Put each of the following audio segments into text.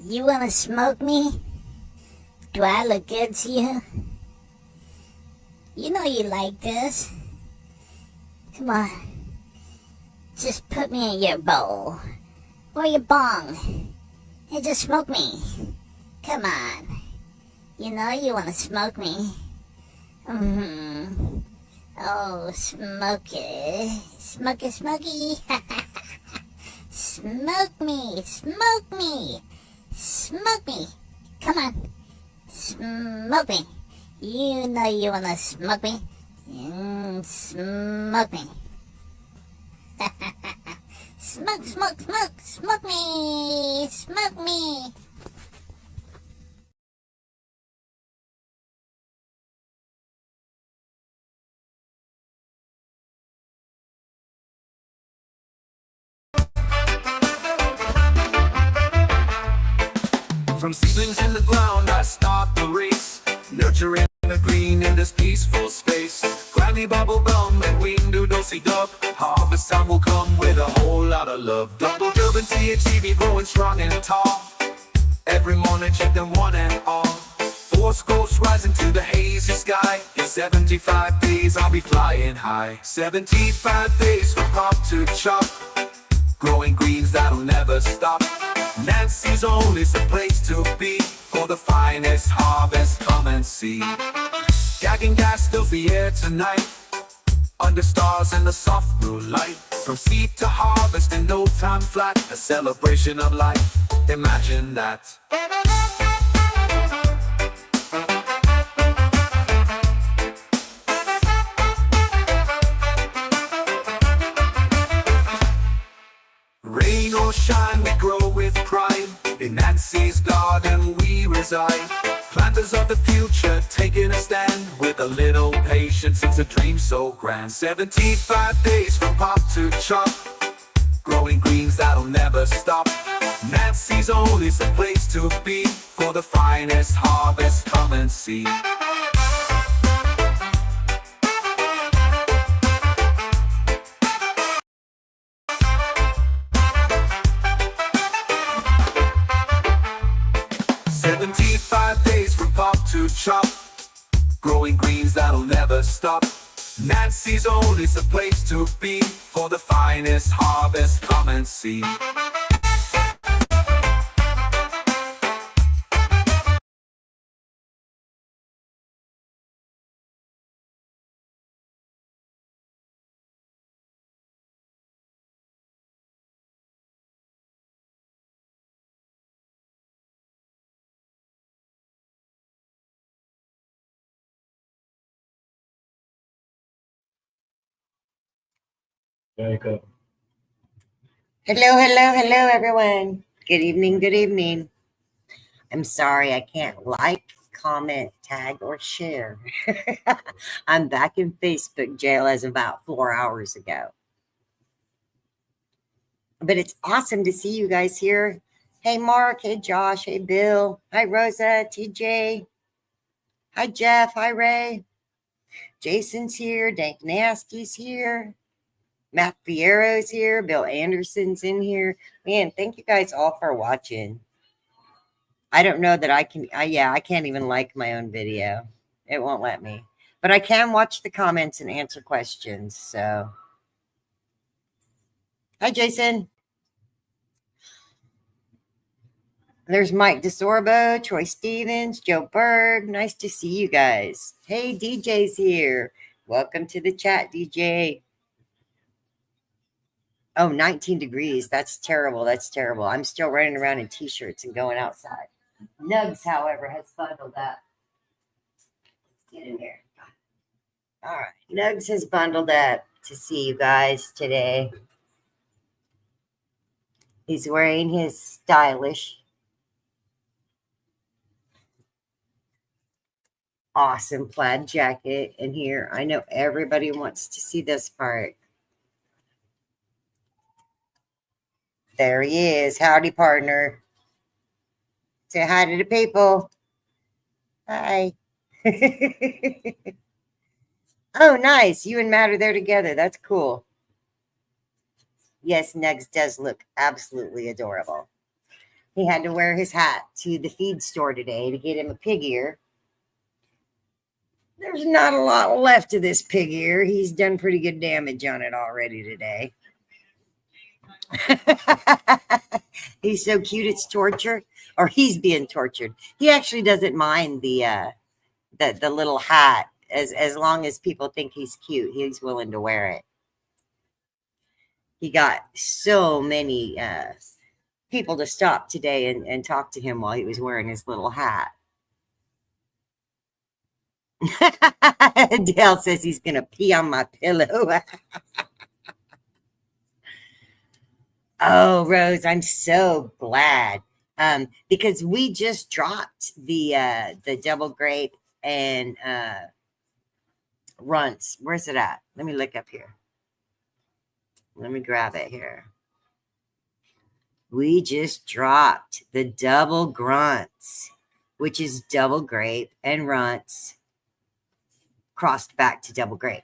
You wanna smoke me? Do I look good to you? You know you like this. Come on. Just put me in your bowl. Or your bong. And just smoke me. Come on. You know you wanna smoke me. Oh, smoky. Smoky, smoky. Smoke me. Smoke me. Smoke me. Come on. Smoke me. You know you wanna smoke me. Smoke me. Smoke, smoke, smoke. Smoke me. Smoke me. From seedlings in the ground, I start the race, nurturing the green in this peaceful space. Granny bubble gum and window dosey dub. Harvest time will come with a whole lot of love. Double dub and THC growing strong and tall. Every morning check them one and all. Force ghosts rising to the hazy sky. In 75 days I'll be flying high. 75 days from pop to chop. Growing greens that'll never stop. Nancy's Own is the place to be. For the finest harvest, come and see. Gagging gas fills the air tonight. Under stars and the soft blue light. From seed to harvest in no time flat. A celebration of life, imagine that. Rain or shine, we grow with pride. In Nancy's garden we reside. Planters of the future, taking a stand. With a little patience, it's a dream so grand. 75 days from pop to chop. Growing greens that'll never stop. Nancy's Own is the place to be. For the finest harvest, come and see. To chop, growing greens that'll never stop. Nancy's Own is the place to be. For the finest harvest, come and see. Hello, hello, everyone. Good evening, good evening. I'm sorry I can't like, comment, tag, or share. I'm back in Facebook jail as about 4 hours ago. But it's awesome to see you guys here. Hey, Mark. Hey, Josh. Hey, Bill. Hi, Rosa. TJ. Hi, Jeff. Hi, Ray. Jason's here. Dank Nasty's here. Matt Fierro's here. Bill Anderson's in here. Man, thank you guys all for watching. I don't know that I can. I can't even like my own video. It won't let me. But I can watch the comments and answer questions. So, hi, Jason. There's Mike DeSorbo, Troy Stevens, Joe Berg. Nice to see you guys. Hey, DJ's here. Welcome to the chat, DJ. Oh, 19 degrees. That's terrible. That's terrible. I'm still running around in t-shirts and going outside. Nugs, however, has bundled up. Let's get in there. All right. Nugs has bundled up to see you guys today. He's wearing his stylish, awesome plaid jacket in here. I know everybody wants to see this part. There he is. Howdy, partner. Say hi to the people. Hi. Oh, nice. You and Matt are there together. That's cool. Yes, Nugs does look absolutely adorable. He had to wear his hat to the feed store today to get him a pig ear. There's not a lot left of this pig ear. He's done pretty good damage on it already today. He's so cute, it's torture, or he's being tortured. He actually doesn't mind the little hat as long as people think he's cute. He's willing to wear it. He got so many people to stop today and talk to him while he was wearing his little hat. Dale says he's gonna pee on my pillow. Oh, Rose, I'm so glad. Because we just dropped the double grape and runts. Where's it at? Let me look up here. Let me grab it here. We just dropped the double grunts, which is double grape and runts crossed back to double grape.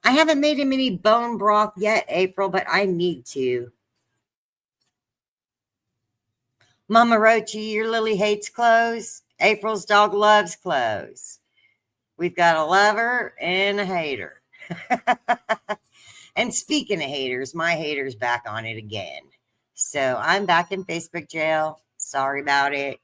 I haven't made him any bone broth yet, April, but I need to. Mama Rochi, your Lily hates clothes. April's dog loves clothes. We've got a lover and a hater. And speaking of haters, my hater's back on it again. So I'm back in Facebook jail. Sorry about it.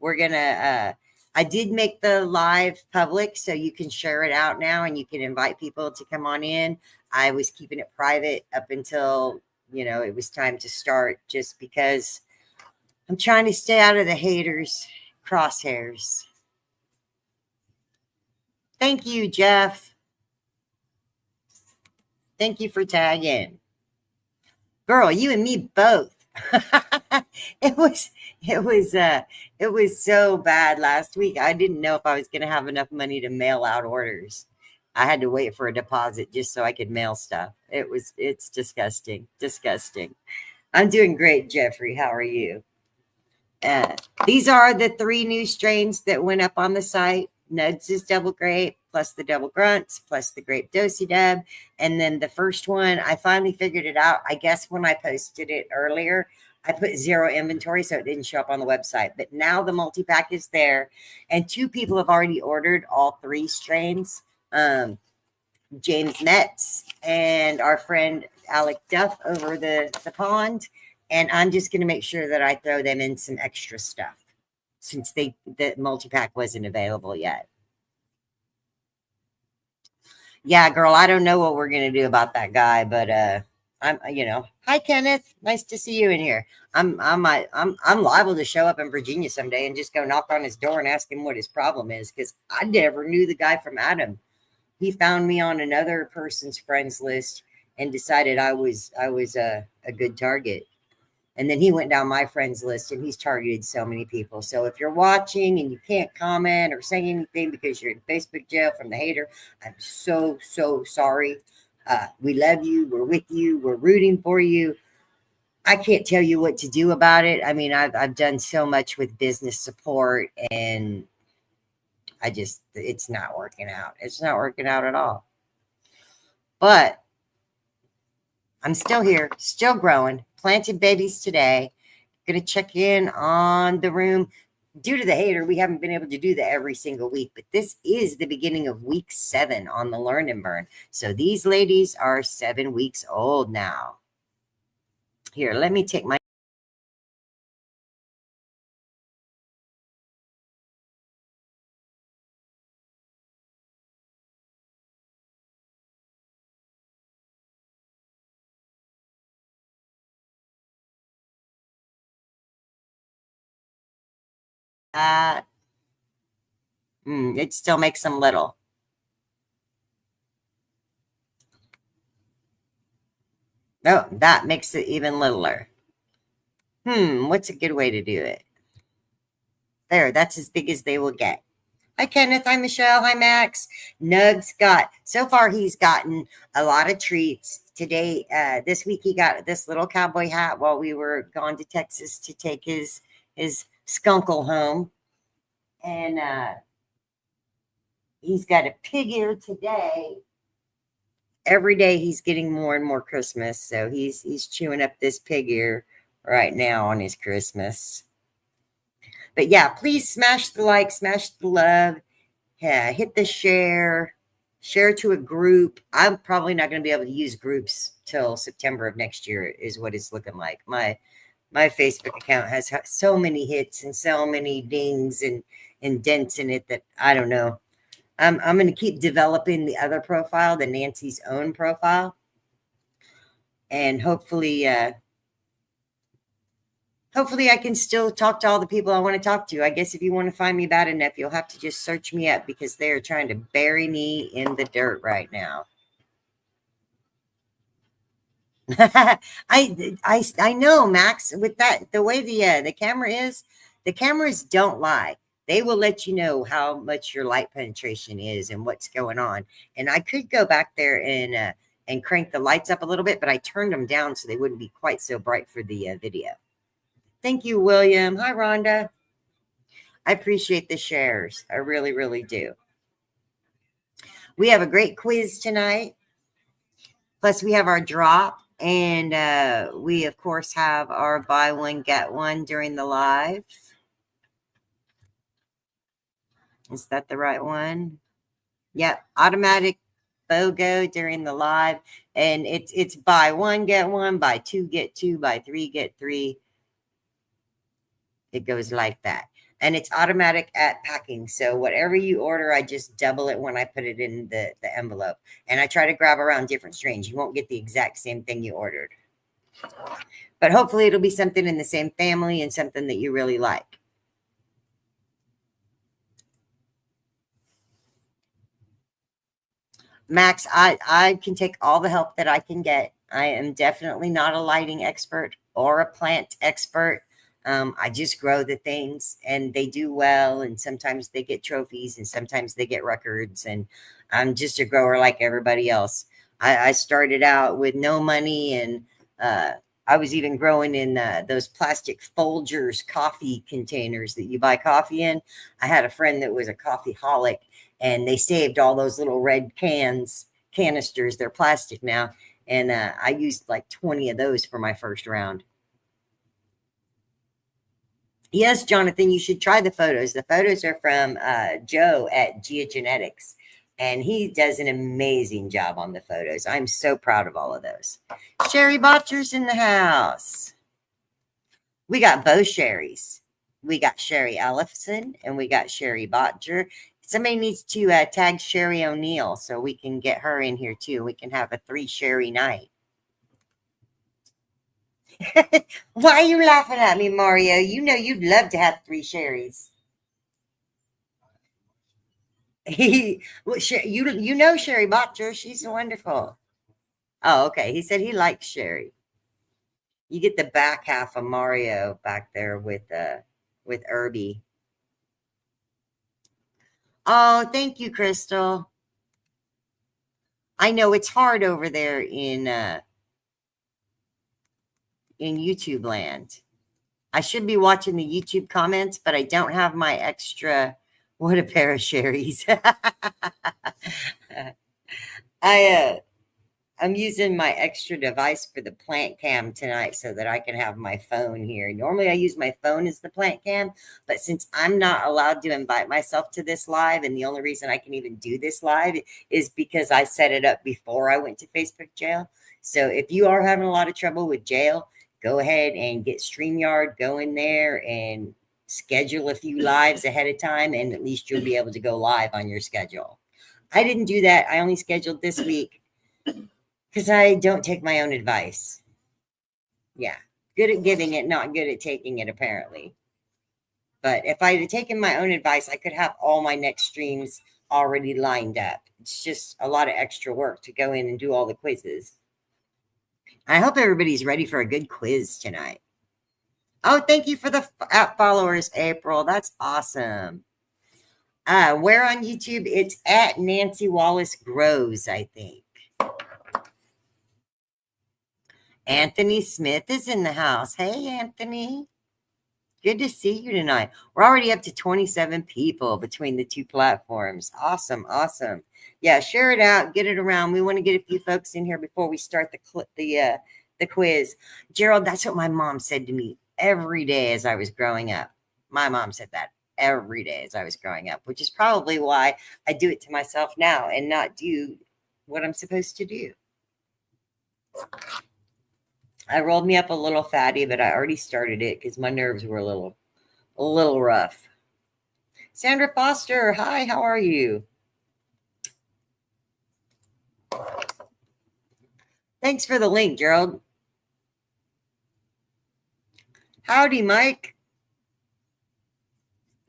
We're going to, I did make the live public, so you can share it out now and you can invite people to come on in. I was keeping it private up until, it was time to start, just because I'm trying to stay out of the haters' crosshairs. Thank you, Jeff. Thank you for tagging. Girl, you and me both. It was so bad last week. I didn't know if I was going to have enough money to mail out orders. I had to wait for a deposit just so I could mail stuff. It's disgusting. Disgusting. I'm doing great, Jeffrey. How are you? These are the 3 new strains that went up on the site. Nuds is double grape, plus the double grunts, plus the grape dosi deb. And then the first one, I finally figured it out. I guess when I posted it earlier, I put 0 inventory, so it didn't show up on the website. But now the multi-pack is there. And 2 people have already ordered all 3 strains. James Metz and our friend Alec Duff over the pond. And I'm just going to make sure that I throw them in some extra stuff, since the multi-pack wasn't available yet. Yeah, girl, I don't know what we're going to do about that guy, but hi, Kenneth. Nice to see you in here. I'm liable to show up in Virginia someday and just go knock on his door and ask him what his problem is, because I never knew the guy from Adam. He found me on another person's friends list and decided I was a good target. And then he went down my friends list and he's targeted so many people. So if you're watching and you can't comment or say anything because you're in Facebook jail from the hater, I'm so, so sorry. We love you. We're with you. We're rooting for you. I can't tell you what to do about it. I mean, I've done so much with business support and it's not working out. It's not working out at all. But I'm still here, still growing. Planted babies today. Going to check in on the room. Due to the hater, we haven't been able to do that every single week, but this is the beginning of week 7 on the Learn and Burn. So these ladies are 7 weeks old now. Here, let me take my it still makes them little. Oh, that makes it even littler. What's a good way to do it? There, that's as big as they will get. Hi, Kenneth. Hi, Michelle. Hi, Max. Nugs so far he's gotten a lot of treats. Today, this week, he got this little cowboy hat while we were gone to Texas to take his skunkle home. And he's got a pig ear today. every day he's getting more and more Christmas. So he's chewing up this pig ear right now on his Christmas. But yeah, please smash the like, smash the love, yeah, hit the share to a group. I'm probably not going to be able to use groups till September of next year is what it's looking like. My Facebook account has so many hits and so many dings and dents in it that I don't know. I'm going to keep developing the other profile, the Nancy's own profile, and hopefully I can still talk to all the people I want to talk to. I guess if you want to find me bad enough, you'll have to just search me up because they are trying to bury me in the dirt right now. I know, Max, with that, the way the camera is, the cameras don't lie. They will let you know how much your light penetration is and what's going on. And I could go back there and crank the lights up a little bit, but I turned them down so they wouldn't be quite so bright for the video. Thank you, William. Hi, Rhonda. I appreciate the shares. I really, really do. We have a great quiz tonight. Plus, we have our drop. And we, of course, have our buy one, get one during the live. Is that the right one? Yep. Automatic BOGO during the live. And it's buy one, get one, buy two, get two, buy three, get three. It goes like that. And it's automatic at packing. So whatever you order, I just double it when I put it in the envelope. And I try to grab around different strains. You won't get the exact same thing you ordered. But hopefully it'll be something in the same family and something that you really like. Max, I can take all the help that I can get. I am definitely not a lighting expert or a plant expert. I just grow the things and they do well. And sometimes they get trophies and sometimes they get records. And I'm just a grower like everybody else. I started out with no money and I was even growing in those plastic Folgers coffee containers that you buy coffee in. I had a friend that was a coffeeholic and they saved all those little red canisters. They're plastic now. And I used like 20 of those for my first round. Yes, Jonathan, you should try the photos. The photos are from Joe at Geogenetics, and he does an amazing job on the photos. I'm so proud of all of those. Sherry Botcher's in the house. We got both Sherrys. We got Sherry Ellison, and we got Sherry Botcher. Somebody needs to tag Sherry O'Neill so we can get her in here too. We can have a 3 Sherry night. Why are you laughing at me, Mario? You know you'd love to have 3 Sherrys. You know Sherry Botcher. She's wonderful. Oh, okay. He said he likes Sherry. You get the back half of Mario back there with Irby. Oh, thank you, Crystal. I know it's hard over there in YouTube land. I should be watching the YouTube comments, but I don't have my extra. What a pair of Sherrys. I'm using my extra device for the plant cam tonight so that I can have my phone here. Normally I use my phone as the plant cam, but since I'm not allowed to invite myself to this live, and the only reason I can even do this live is because I set it up before I went to Facebook jail. So if you are having a lot of trouble with jail, go ahead and get StreamYard, go in there and schedule a few lives ahead of time, and at least you'll be able to go live on your schedule. I didn't do that. I only scheduled this week because I don't take my own advice. Yeah, good at giving it, not good at taking it, apparently. But if I had taken my own advice, I could have all my next streams already lined up. It's just a lot of extra work to go in and do all the quizzes. I hope everybody's ready for a good quiz tonight. Oh, thank you for the followers, April. That's awesome. Where on YouTube? It's at Nancy Wallace Grows, I think. Anthony Smith is in the house. Hey, Anthony. Good to see you tonight. We're already up to 27 people between the two platforms. Awesome, awesome. Yeah, share it out, get it around. We want to get a few folks in here before we start the quiz. Gerald, that's what my mom said to me every day as I was growing up. My mom said that every day as I was growing up, which is probably why I do it to myself now and not do what I'm supposed to do. I rolled me up a little fatty, but I already started it because my nerves were a little rough. Sandra Foster, hi, how are you? Thanks for the link, Gerald. Howdy, Mike.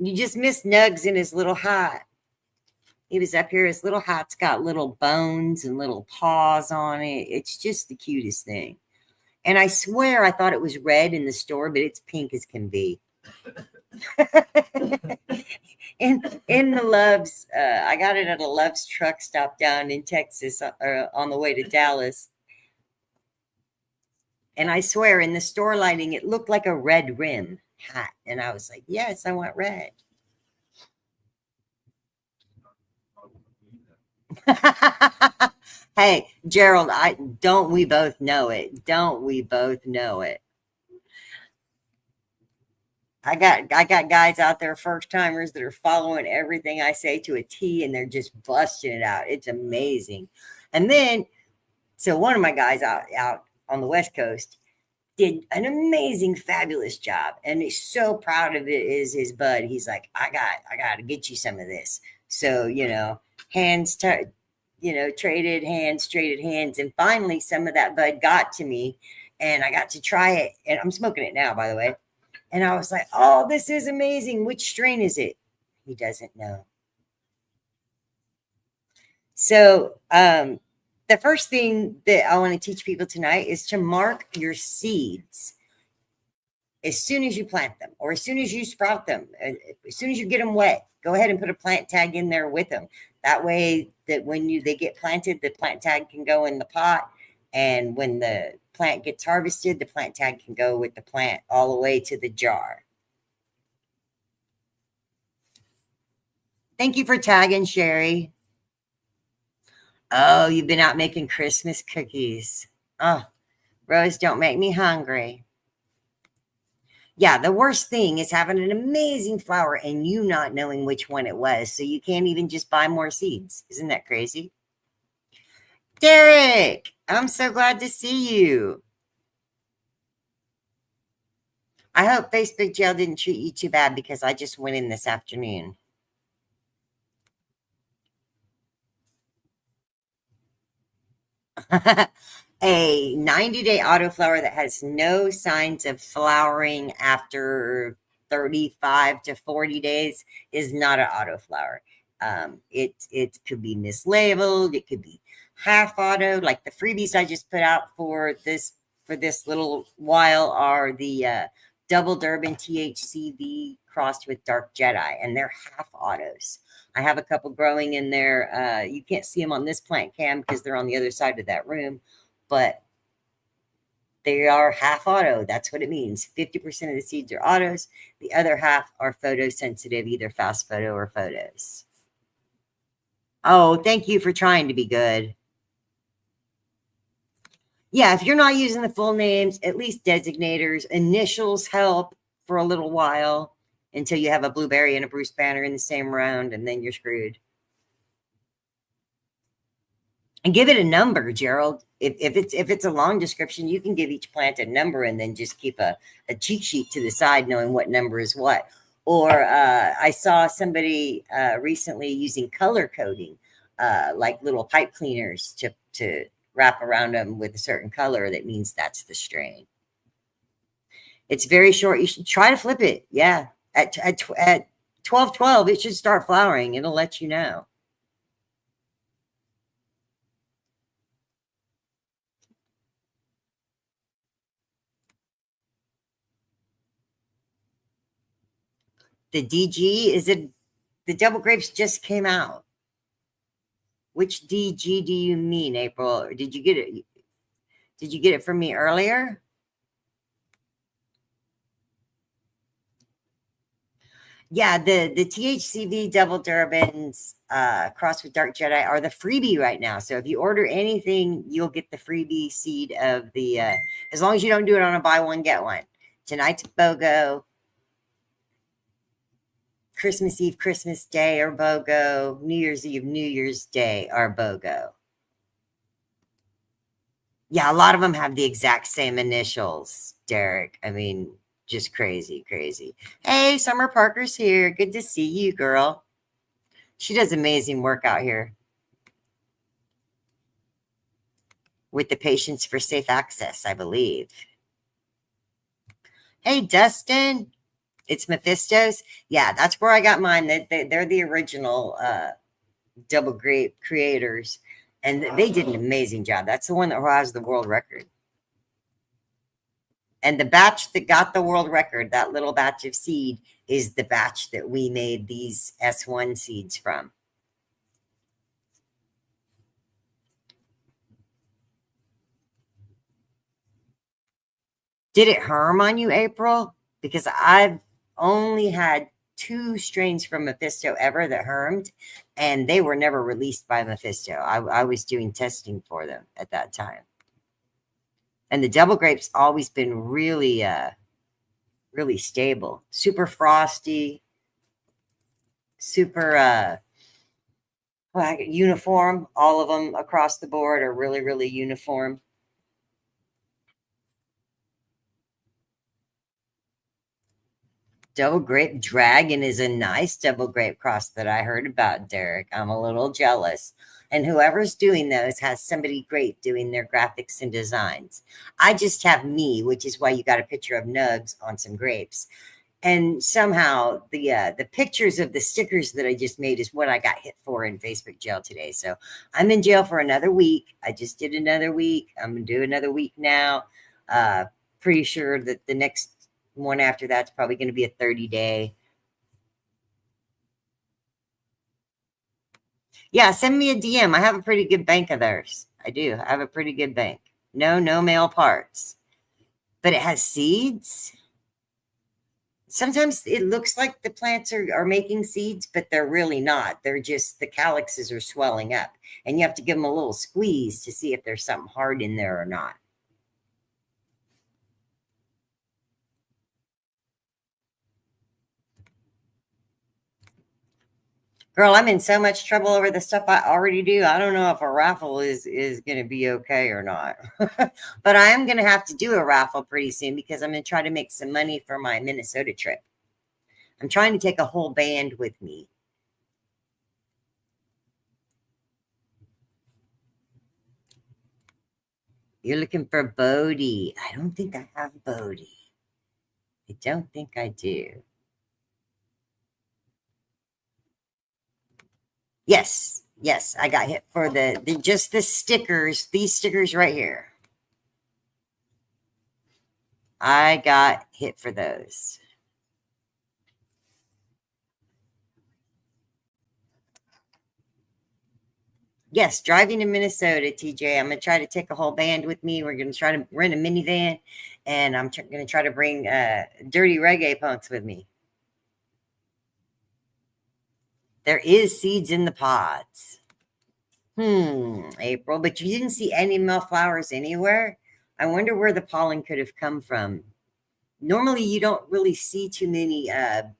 You just missed Nugs in his little hat. He was up here. His little hat's got little bones and little paws on it. It's just the cutest thing. And I swear I thought it was red in the store, but it's pink as can be. in the Love's, I got it at a Love's truck stop down in Texas on the way to Dallas. And I swear in the store lighting, it looked like a red rim hat. And I was like, yes, I want red. Hey, Gerald, don't we both know it? Don't we both know it? I got guys out there, first timers, that are following everything I say to a T, and they're just busting it out. It's amazing. And then, so one of my guys out on the West Coast did an amazing, fabulous job, and he's so proud of it. Is his bud? He's like, I got to get you some of this. So traded hands, and finally some of that bud got to me, and I got to try it, and I'm smoking it now, by the way. And I was like, oh, this is amazing. Which strain is it? He doesn't know. So the first thing that I want to teach people tonight is to mark your seeds as soon as you plant them, or as soon as you sprout them, as soon as you get them wet. Go ahead and put a plant tag in there with them. That way that when they get planted, the plant tag can go in the pot. And when the plant gets harvested, the plant tag can go with the plant all the way to the jar. Thank you for tagging, Sherry. Oh, you've been out making Christmas cookies. Oh, Rose, don't make me hungry. Yeah, the worst thing is having an amazing flower and you not knowing which one it was. So you can't even just buy more seeds. Isn't that crazy? Derek, I'm so glad to see you. I hope Facebook jail didn't treat you too bad, because I just went in this afternoon. A 90-day autoflower that has no signs of flowering after 35 to 40 days is not an autoflower. It could be mislabeled. It could be half auto. Like the freebies I just put out for this little while are the Double Durban THCV crossed with Dark Jedi, and they're half autos. I have a couple growing in there. You can't see them on this plant cam because they're on the other side of that room, but they are half auto. That's what it means. 50% of the seeds are autos. The other half are photosensitive, either fast photo or photos. Oh, thank you for trying to be good. Yeah, if you're not using the full names, at least designators. Initials help for a little while until you have a Blueberry and a Bruce Banner in the same round, and then you're screwed. And give it a number, Gerald. If it's a long description, you can give each plant a number and then just keep a cheat sheet to the side knowing what number is what. Or I saw somebody recently using color coding, like little pipe cleaners to wrap around them with a certain color. That means that's the strain. It's very short. You should try to flip it. Yeah. At 12:12, it should start flowering. It'll let you know. The DG, is it the double grapes just came out? Which DG do you mean, April? Or did you get it? Did you get it from me earlier? Yeah, the THCV double Durbans crossed with Dark Jedi are the freebie right now. So if you order anything, you'll get the freebie seed of the as long as you don't do it on a buy one get one. Tonight's BOGO. Christmas Eve, Christmas Day are BOGO. New Year's Eve, New Year's Day are BOGO. Yeah, a lot of them have the exact same initials, Derek. I mean, just crazy, crazy. Hey, Summer Parker's here. Good to see you, girl. She does amazing work out here with the Patients for Safe Access, I believe. Hey, Dustin. It's Mephisto's. Yeah, that's where I got mine. They're the original double grape creators, and they did an amazing job. That's the one that has the world record. And the batch that got the world record, that little batch of seed, is the batch that we made these S1 seeds from. Did it harm on you, April? Because I've only had 2 strains from Mephisto ever that harmed, and they were never released by Mephisto. I was doing testing for them at that time. And the double grape's always been really, really stable. Super frosty, super uniform. All of them across the board are really, really uniform. Double grape dragon is a nice double grape cross that I heard about, Derek. I'm a little jealous. And whoever's doing those has somebody great doing their graphics and designs. I just have me, which is why you got a picture of Nugs on some grapes. And somehow the pictures of the stickers that I just made is what I got hit for in Facebook jail today. So I'm in jail for another week. I just did another week. I'm going to do another week now. Pretty sure that the next one after that's probably going to be a 30-day. Yeah, send me a DM. I have a pretty good bank of theirs. I do. I have a pretty good bank. No male parts. But it has seeds. Sometimes it looks like the plants are making seeds, but they're really not. They're just, the calyxes are swelling up. And you have to give them a little squeeze to see if there's something hard in there or not. Girl, I'm in so much trouble over the stuff I already do. I don't know if a raffle is going to be okay or not. But I am going to have to do a raffle pretty soon because I'm going to try to make some money for my Minnesota trip. I'm trying to take a whole band with me. You're looking for Bodhi. I don't think I have Bodhi. I don't think I do. Yes, I got hit for just the stickers, these stickers right here. I got hit for those. Yes, driving to Minnesota, TJ. I'm going to try to take a whole band with me. We're going to try to rent a minivan, and I'm going to try to bring dirty reggae punks with me. There is seeds in the pods. April, but you didn't see any male flowers anywhere. I wonder where the pollen could have come from. Normally, you don't really see too many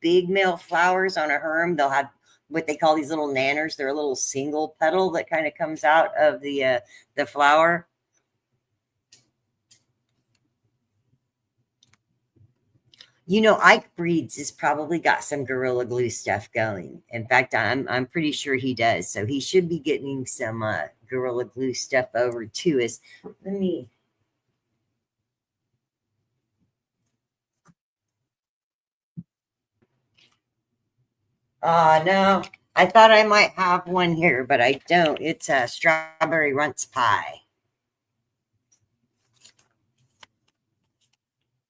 big male flowers on a herm. They'll have what they call these little nanners. They're a little single petal that kind of comes out of the flower. You know, Ike Breeds has probably got some Gorilla Glue stuff going. In fact, I'm pretty sure he does. So he should be getting some Gorilla Glue stuff over to us. Let me. No, I thought I might have one here, but I don't. It's a strawberry runts pie.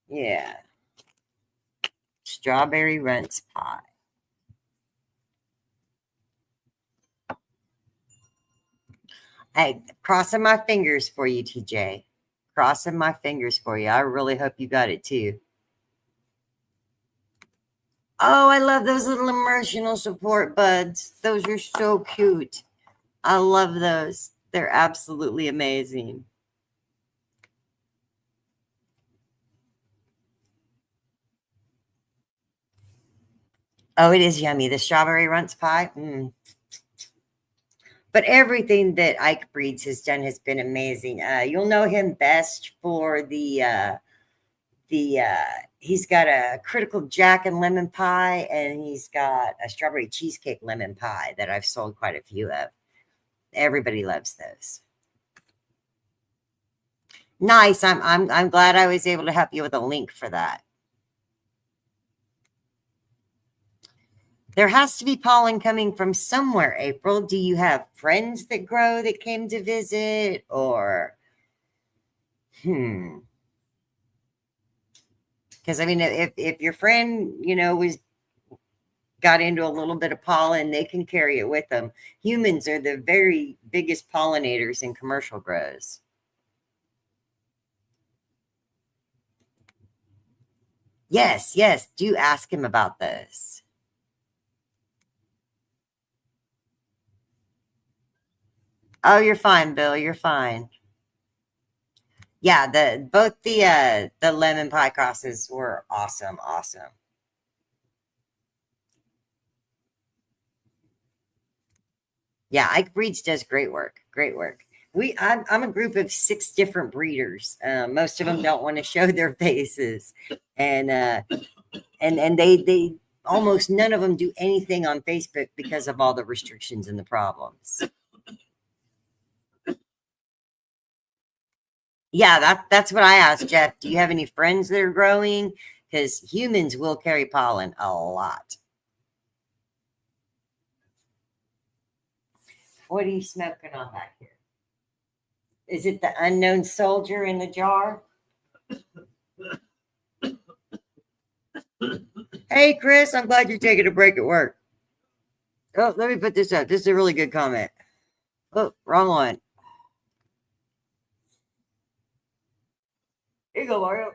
Yeah. Strawberry runts pie. Hey, crossing my fingers for you, TJ. Crossing my fingers for you. I really hope you got it too. Oh, I love those little emotional support buds. Those are so cute. I love those. They're absolutely amazing. Oh, it is yummy. The strawberry runts pie. But everything that Ike Breeds has done has been amazing. You'll know him best for he's got a critical jack and lemon pie, and he's got a strawberry cheesecake lemon pie that I've sold quite a few of. Everybody loves those. Nice. I'm glad I was able to help you with a link for that. There has to be pollen coming from somewhere, April. Do you have friends that grow that came to visit, or because I mean, if your friend, got into a little bit of pollen, they can carry it with them. Humans are the very biggest pollinators in commercial grows. Yes, do ask him about those. Oh, you're fine, Bill. You're fine. Yeah, both the lemon pie crosses were awesome. Yeah, Ike Breeds does great work. I'm a group of 6 different breeders. Most of them don't want to show their faces, and they almost none of them do anything on Facebook because of all the restrictions and the problems. Yeah, that's what I asked Jeff. Do you have any friends that are growing? Because humans will carry pollen a lot. What are you smoking on back here? Is it the unknown soldier in the jar? Hey, Chris, I'm glad you're taking a break at work. Oh, let me put this up. This is a really good comment. Oh, wrong one. Here you go, Mario.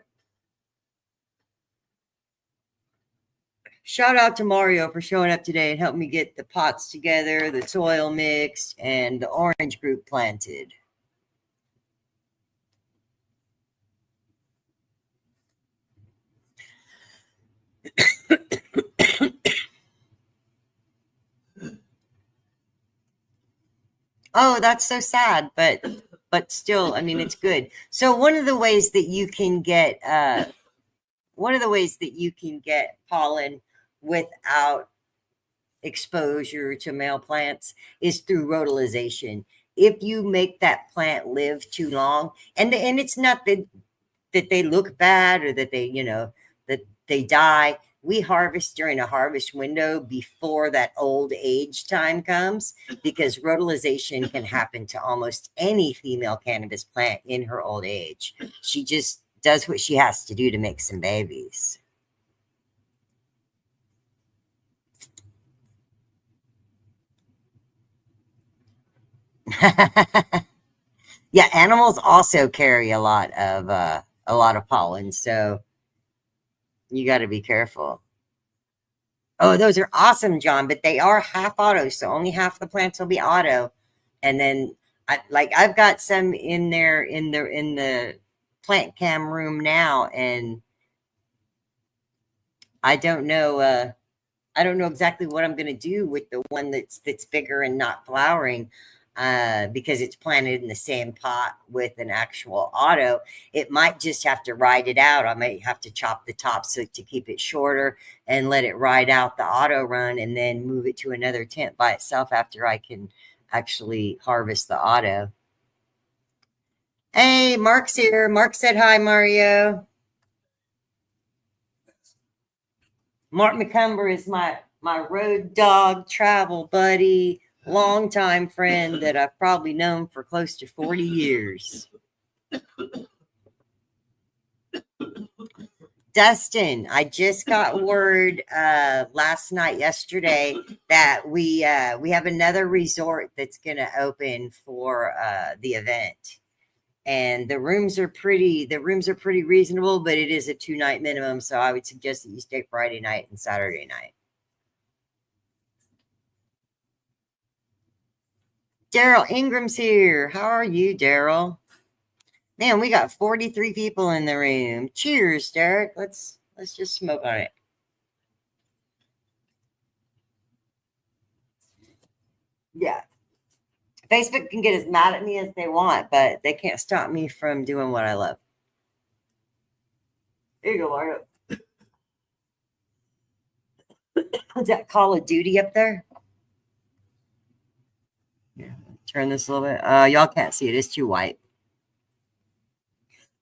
Shout out to Mario for showing up today and helping me get the pots together, the soil mixed, and the orange group planted. Oh, that's so sad, but still, I mean, it's good. So one of the ways that you can get pollen without exposure to male plants is through rotalization. If you make that plant live too long, and it's not that they look bad or that that they die. We harvest during a harvest window before that old age time comes, because rotalization can happen to almost any female cannabis plant in her old age. She just does what she has to do to make some babies. Yeah, animals also carry a lot of pollen, so you got to be careful. Oh, those are awesome, John, but they are half auto, so only half the plants will be auto. And then I've got some in there in the plant cam room now, and I don't know exactly what I'm going to do with the one that's bigger and not flowering, because it's planted in the same pot with an actual auto. It might just have to ride it out. I might have to chop the top so to keep it shorter and let it ride out the auto run, and then move it to another tent by itself after I can actually harvest the auto. Hey, Mark's here. Mark said hi, Mario. Mark McCumber is my road dog travel buddy, longtime friend that I've probably known for close to 40 years. Dustin, I just got word yesterday, that we have another resort that's going to open for the event. And the rooms are pretty reasonable, but it is a 2-night minimum. So I would suggest that you stay Friday night and Saturday night. Daryl Ingram's here. How are you, Daryl? Man, we got 43 people in the room. Cheers, Derek. Let's just smoke on it. Yeah. Facebook can get as mad at me as they want, but they can't stop me from doing what I love. There you go, Mario. Is that Call of Duty up there? Yeah. Turn this a little bit. Y'all can't see it. It's too white.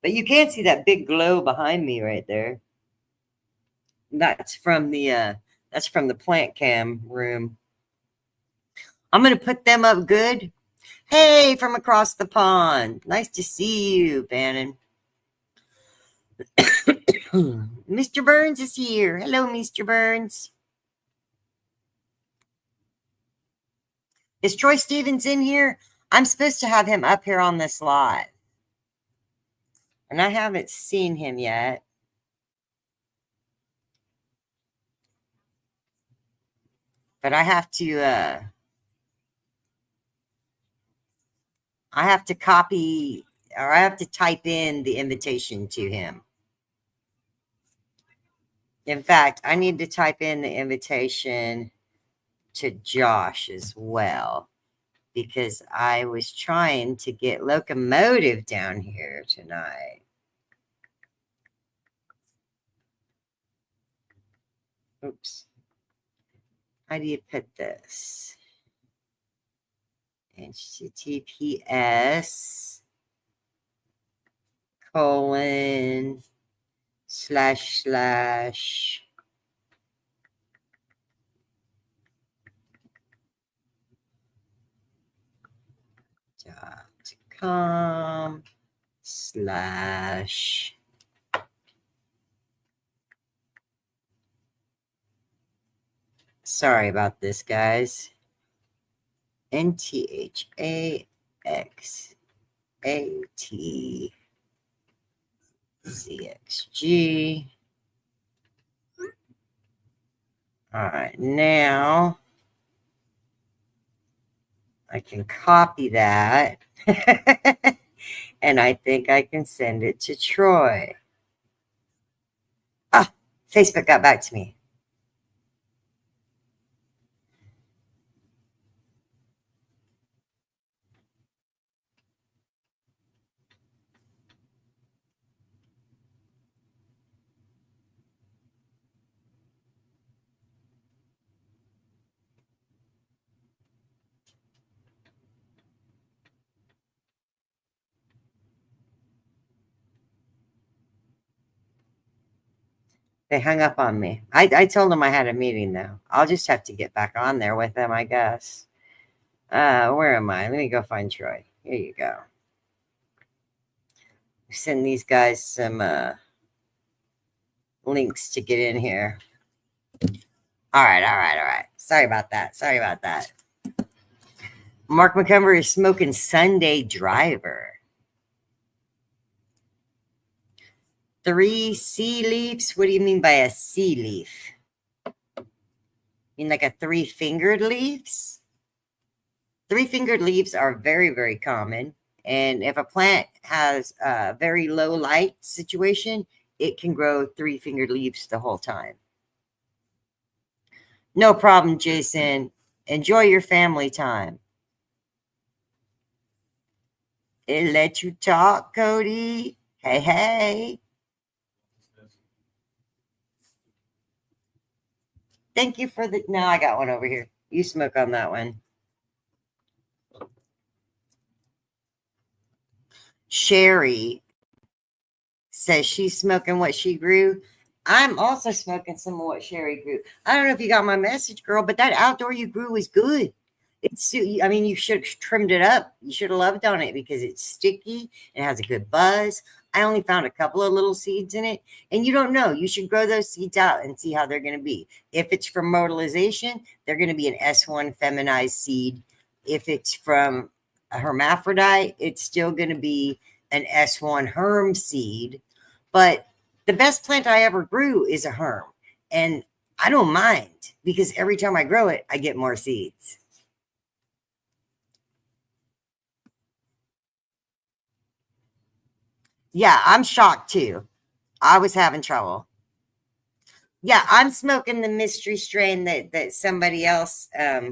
But you can see that big glow behind me right there. That's from the plant cam room. I'm going to put them up good. Hey, from across the pond. Nice to see you, Bannon. Mr. Burns is here. Hello, Mr. Burns. Is Troy Stevens in here? I'm supposed to have him up here on this live. And I haven't seen him yet. But I have to copy, or I have to type in the invitation to him. In fact, I need to type in the invitation to Josh as well, because I was trying to get Locomotive down here tonight. Oops. How do you put this? HTTPS :/ .com/ Sorry about this, guys. NTHAXATZXG. All right, now I can copy that. And I think I can send it to Troy. Ah, Facebook got back to me. They hung up on me. I told them I had a meeting, though. I'll just have to get back on there with them, I guess. Where am I? Let me go find Troy. Here you go. Send these guys some links to get in here. All right. Sorry about that. Mark McCumber is smoking Sunday Driver. 3 sea leaves? What do you mean by a sea leaf? You mean like a 3-fingered leaves? 3-fingered leaves are very, very common. And if a plant has a very low light situation, it can grow 3-fingered leaves the whole time. No problem, Jason. Enjoy your family time. It let you talk, Cody. Hey. Thank you for the... No, I got one over here. You smoke on that one. Sherry says she's smoking what she grew. I'm also smoking some of what Sherry grew. I don't know if you got my message, girl, but that outdoor you grew is good. I mean, you should have trimmed it up. You should have loved on it because it's sticky. It has a good buzz. I only found a couple of little seeds in it, and you don't know. You should grow those seeds out and see how they're going to be. If it's from motylization, they're going to be an S1 feminized seed. If it's from a hermaphrodite, it's still going to be an S1 herm seed, but the best plant I ever grew is a herm. And I don't mind because every time I grow it, I get more seeds. Yeah, I'm shocked too. I was having trouble. Yeah, I'm smoking the mystery strain that somebody else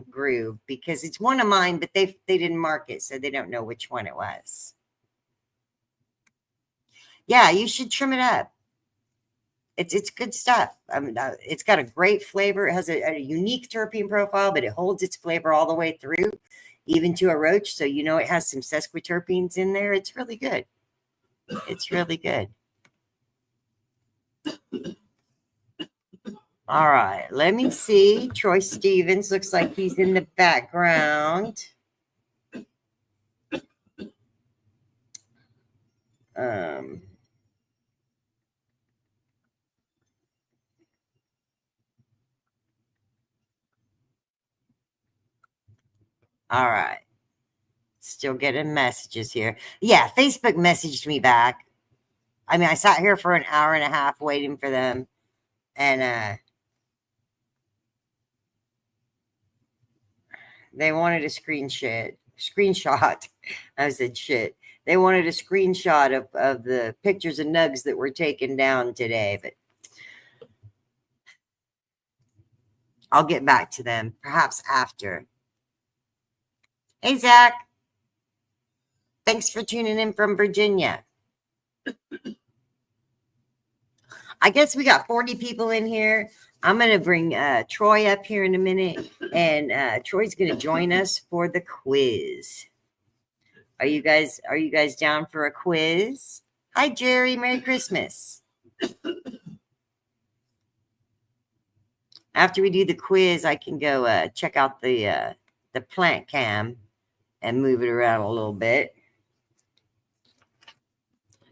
grew because it's one of mine, but they didn't mark it, so they don't know which one it was. Yeah, you should trim it up. It's good stuff. I mean, it's got a great flavor. It has a unique terpene profile, but it holds its flavor all the way through, even to a roach. So you know it has some sesquiterpenes in there. It's really good. It's really good. All right, let me see. Troy Stevens looks like he's in the background. All right. Still getting messages here. Yeah, Facebook messaged me back. I mean, I sat here for an hour and a half waiting for them. And they wanted a screenshot. I said shit. They wanted a screenshot of the pictures of nugs that were taken down today, but I'll get back to them perhaps after. Hey, Zach. Thanks for tuning in from Virginia. I guess we got 40 people in here. I'm going to bring Troy up here in a minute, and Troy's going to join us for the quiz. Are you guys down for a quiz? Hi, Jerry. Merry Christmas. After we do the quiz, I can go check out the plant cam and move it around a little bit.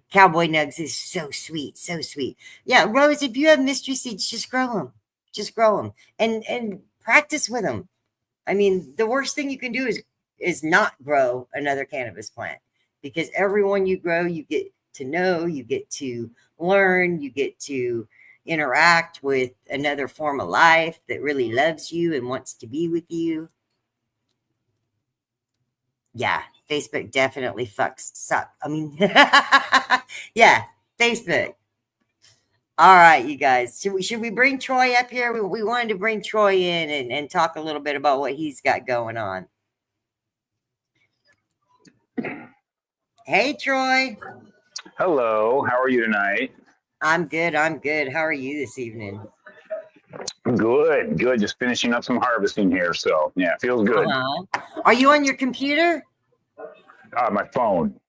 Cowboy Nugs is so sweet, so sweet. Yeah, Rose, if you have mystery seeds, just grow them. Just grow them and practice with them. I mean, the worst thing you can do is not grow another cannabis plant, because every one you grow, you get to know, you get to learn, you get to interact with another form of life that really loves you and wants to be with you. Yeah, Facebook definitely suck. I mean, yeah, Facebook. All right, you guys. Should we bring Troy up here? We wanted to bring Troy in and talk a little bit about what he's got going on. Hey, Troy. Hello. How are you tonight? I'm good. I'm good. How are you this evening? Good. Good. Just finishing up some harvesting here. So, yeah, feels good. Are you on your computer? My phone.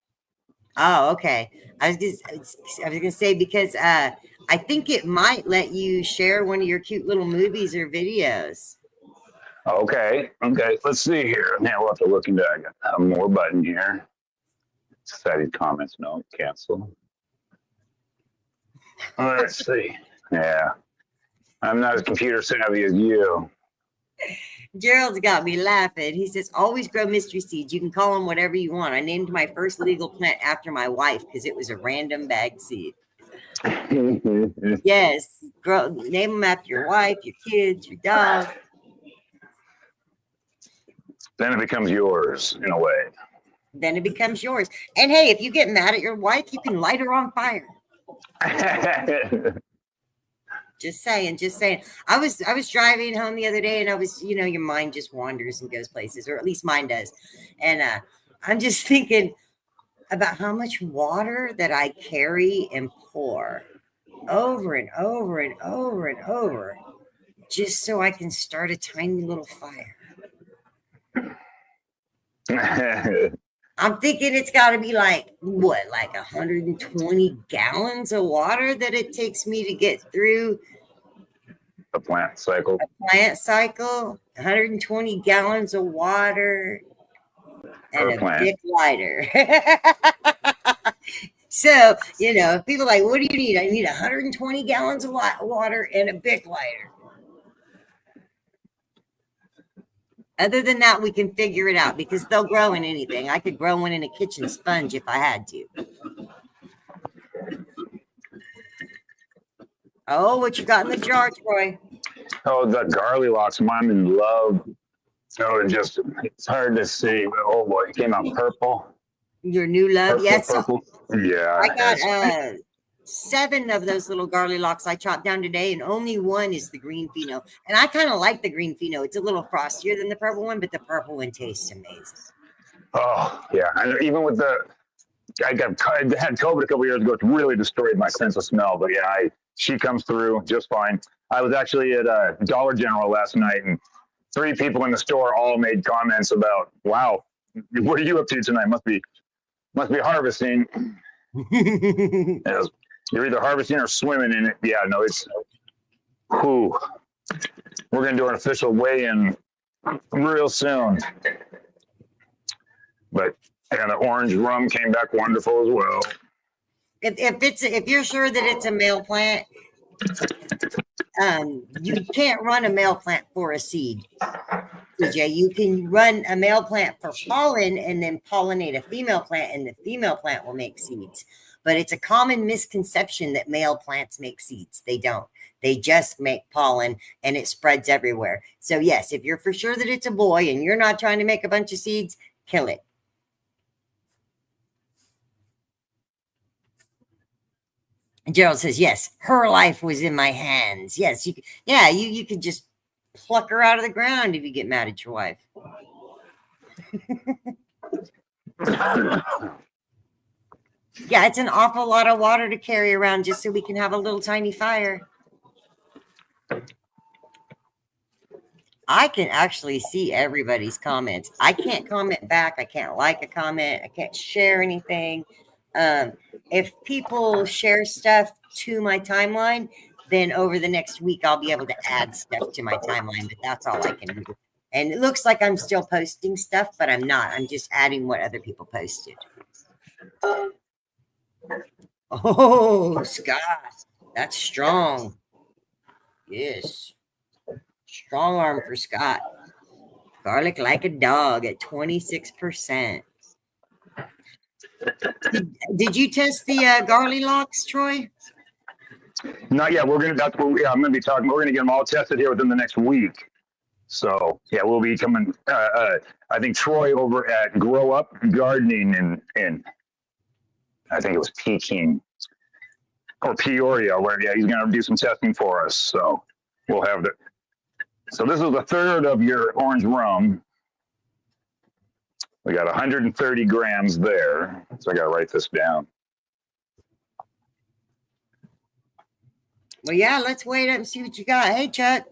Oh, okay. I was gonna say, because I think it might let you share one of your cute little movies or videos. Okay. Okay. Let's see here. Now we'll have to look into one more button here. Cited comments. No. Cancel. Let's see. Yeah. I'm not as computer savvy as you. Gerald's got me laughing. He says, always grow mystery seeds. You can call them whatever you want. I named my first legal plant after my wife because it was a random bag seed. Yes. Name them after your wife, your kids, your dog. Then it becomes yours in a way. Then it becomes yours. And hey, if you get mad at your wife, you can light her on fire. Just saying. I was driving home the other day, and I was, your mind just wanders and goes places, or at least mine does. And I'm just thinking about how much water that I carry and pour over and over and over and over, just so I can start a tiny little fire. I'm thinking it's got to be like 120 gallons of water that it takes me to get through the plant cycle. 120 gallons of water and a big lighter. So, people are like, what do you need? I need 120 gallons of water and a big lighter. Other than that, we can figure it out because they'll grow in anything. I could grow one in a kitchen sponge if I had to. Oh, what you got in the jar, Troy? Oh, the Garly Locks. I'm in love. So it's hard to see. But oh boy, it came out purple. Your new love? Purple, Yes. purple. Yeah. I got 7 of those little Garly Locks I chopped down today, and only one is the green pheno. And I kind of like the green pheno. It's a little frostier than the purple one, but the purple one tastes amazing. Oh, yeah. And even with I had COVID a couple years ago. It really destroyed my sense of smell. But yeah, she comes through just fine. I was actually at Dollar General last night, and 3 people in the store all made comments about, wow, what are you up to tonight? Must be harvesting. You're either harvesting or swimming in it. Yeah, no, we're going to do an official weigh-in real soon. But, and the orange rum came back wonderful as well. If you're sure that it's a male plant, you can't run a male plant for a seed, TJ. You can run a male plant for pollen and then pollinate a female plant, and the female plant will make seeds. But it's a common misconception that male plants make seeds. They don't. They just make pollen, and it spreads everywhere. So yes, if you're for sure that it's a boy and you're not trying to make a bunch of seeds, kill it. And Gerald says, yes, her life was in my hands. Yes, you could just pluck her out of the ground if you get mad at your wife. Yeah, it's an awful lot of water to carry around just so we can have a little tiny fire. I can actually see everybody's comments. I can't comment back. I can't like a comment. I can't share anything. If people share stuff to my timeline, then over the next week, I'll be able to add stuff to my timeline, but that's all I can do. And it looks like I'm still posting stuff, but I'm not. I'm just adding what other people posted. Oh, Scott, that's strong. Yes. Strong arm for Scott. Garlic like a dog at 26%. Did you test the Garly Locks, Troy? Not yet. I'm going to be talking. We're going to get them all tested here within the next week. So yeah, we'll be coming. I think Troy over at Grow Up Gardening in I think it was Peking or Peoria, where he's going to do some testing for us. So we'll have the. So this is the third of your orange rum. We got 130 grams there. So I got to write this down. Well, yeah, let's wait up and see what you got. Hey, Chuck.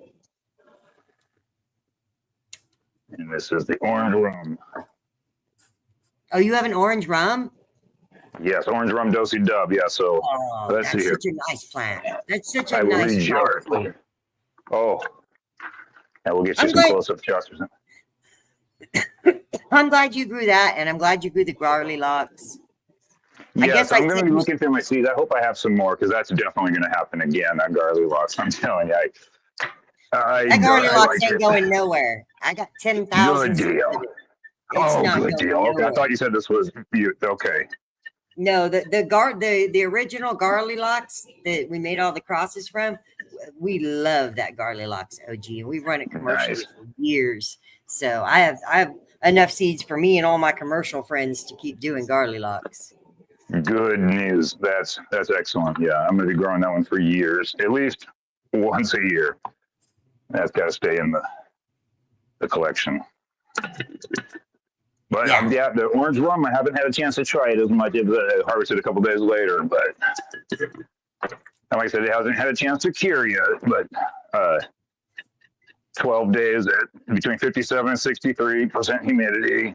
And this is the orange rum. Oh, you have an orange rum? Yes, orange rum Dosey Dub. Yeah, so let's see here. That's such a nice plant. That's such a nice plant. Oh, and we'll get you some close-up shots or something. I'm glad you grew that, and I'm glad you grew the Garly Locks. Yes, I'm going to be looking through my seeds. I hope I have some more because that's definitely going to happen again. That Garly Locks, I'm telling you. That Garly Locks ain't going nowhere. I got 10,000. Good deal. Good deal. Okay, I thought you said this was okay. No, the original Garly Locks that we made all the crosses from, we love that Garly Locks OG, and we've run it commercially for years. So I have enough seeds for me and all my commercial friends to keep doing Garly Locks. Good news. That's excellent. Yeah, I'm going to be growing that one for years, at least once a year. That's got to stay in the collection. But yeah, the orange rum, I haven't had a chance to try it as much. I harvested a couple days later, but like I said, it hasn't had a chance to cure yet. But 12 days at between 57 and 63% humidity.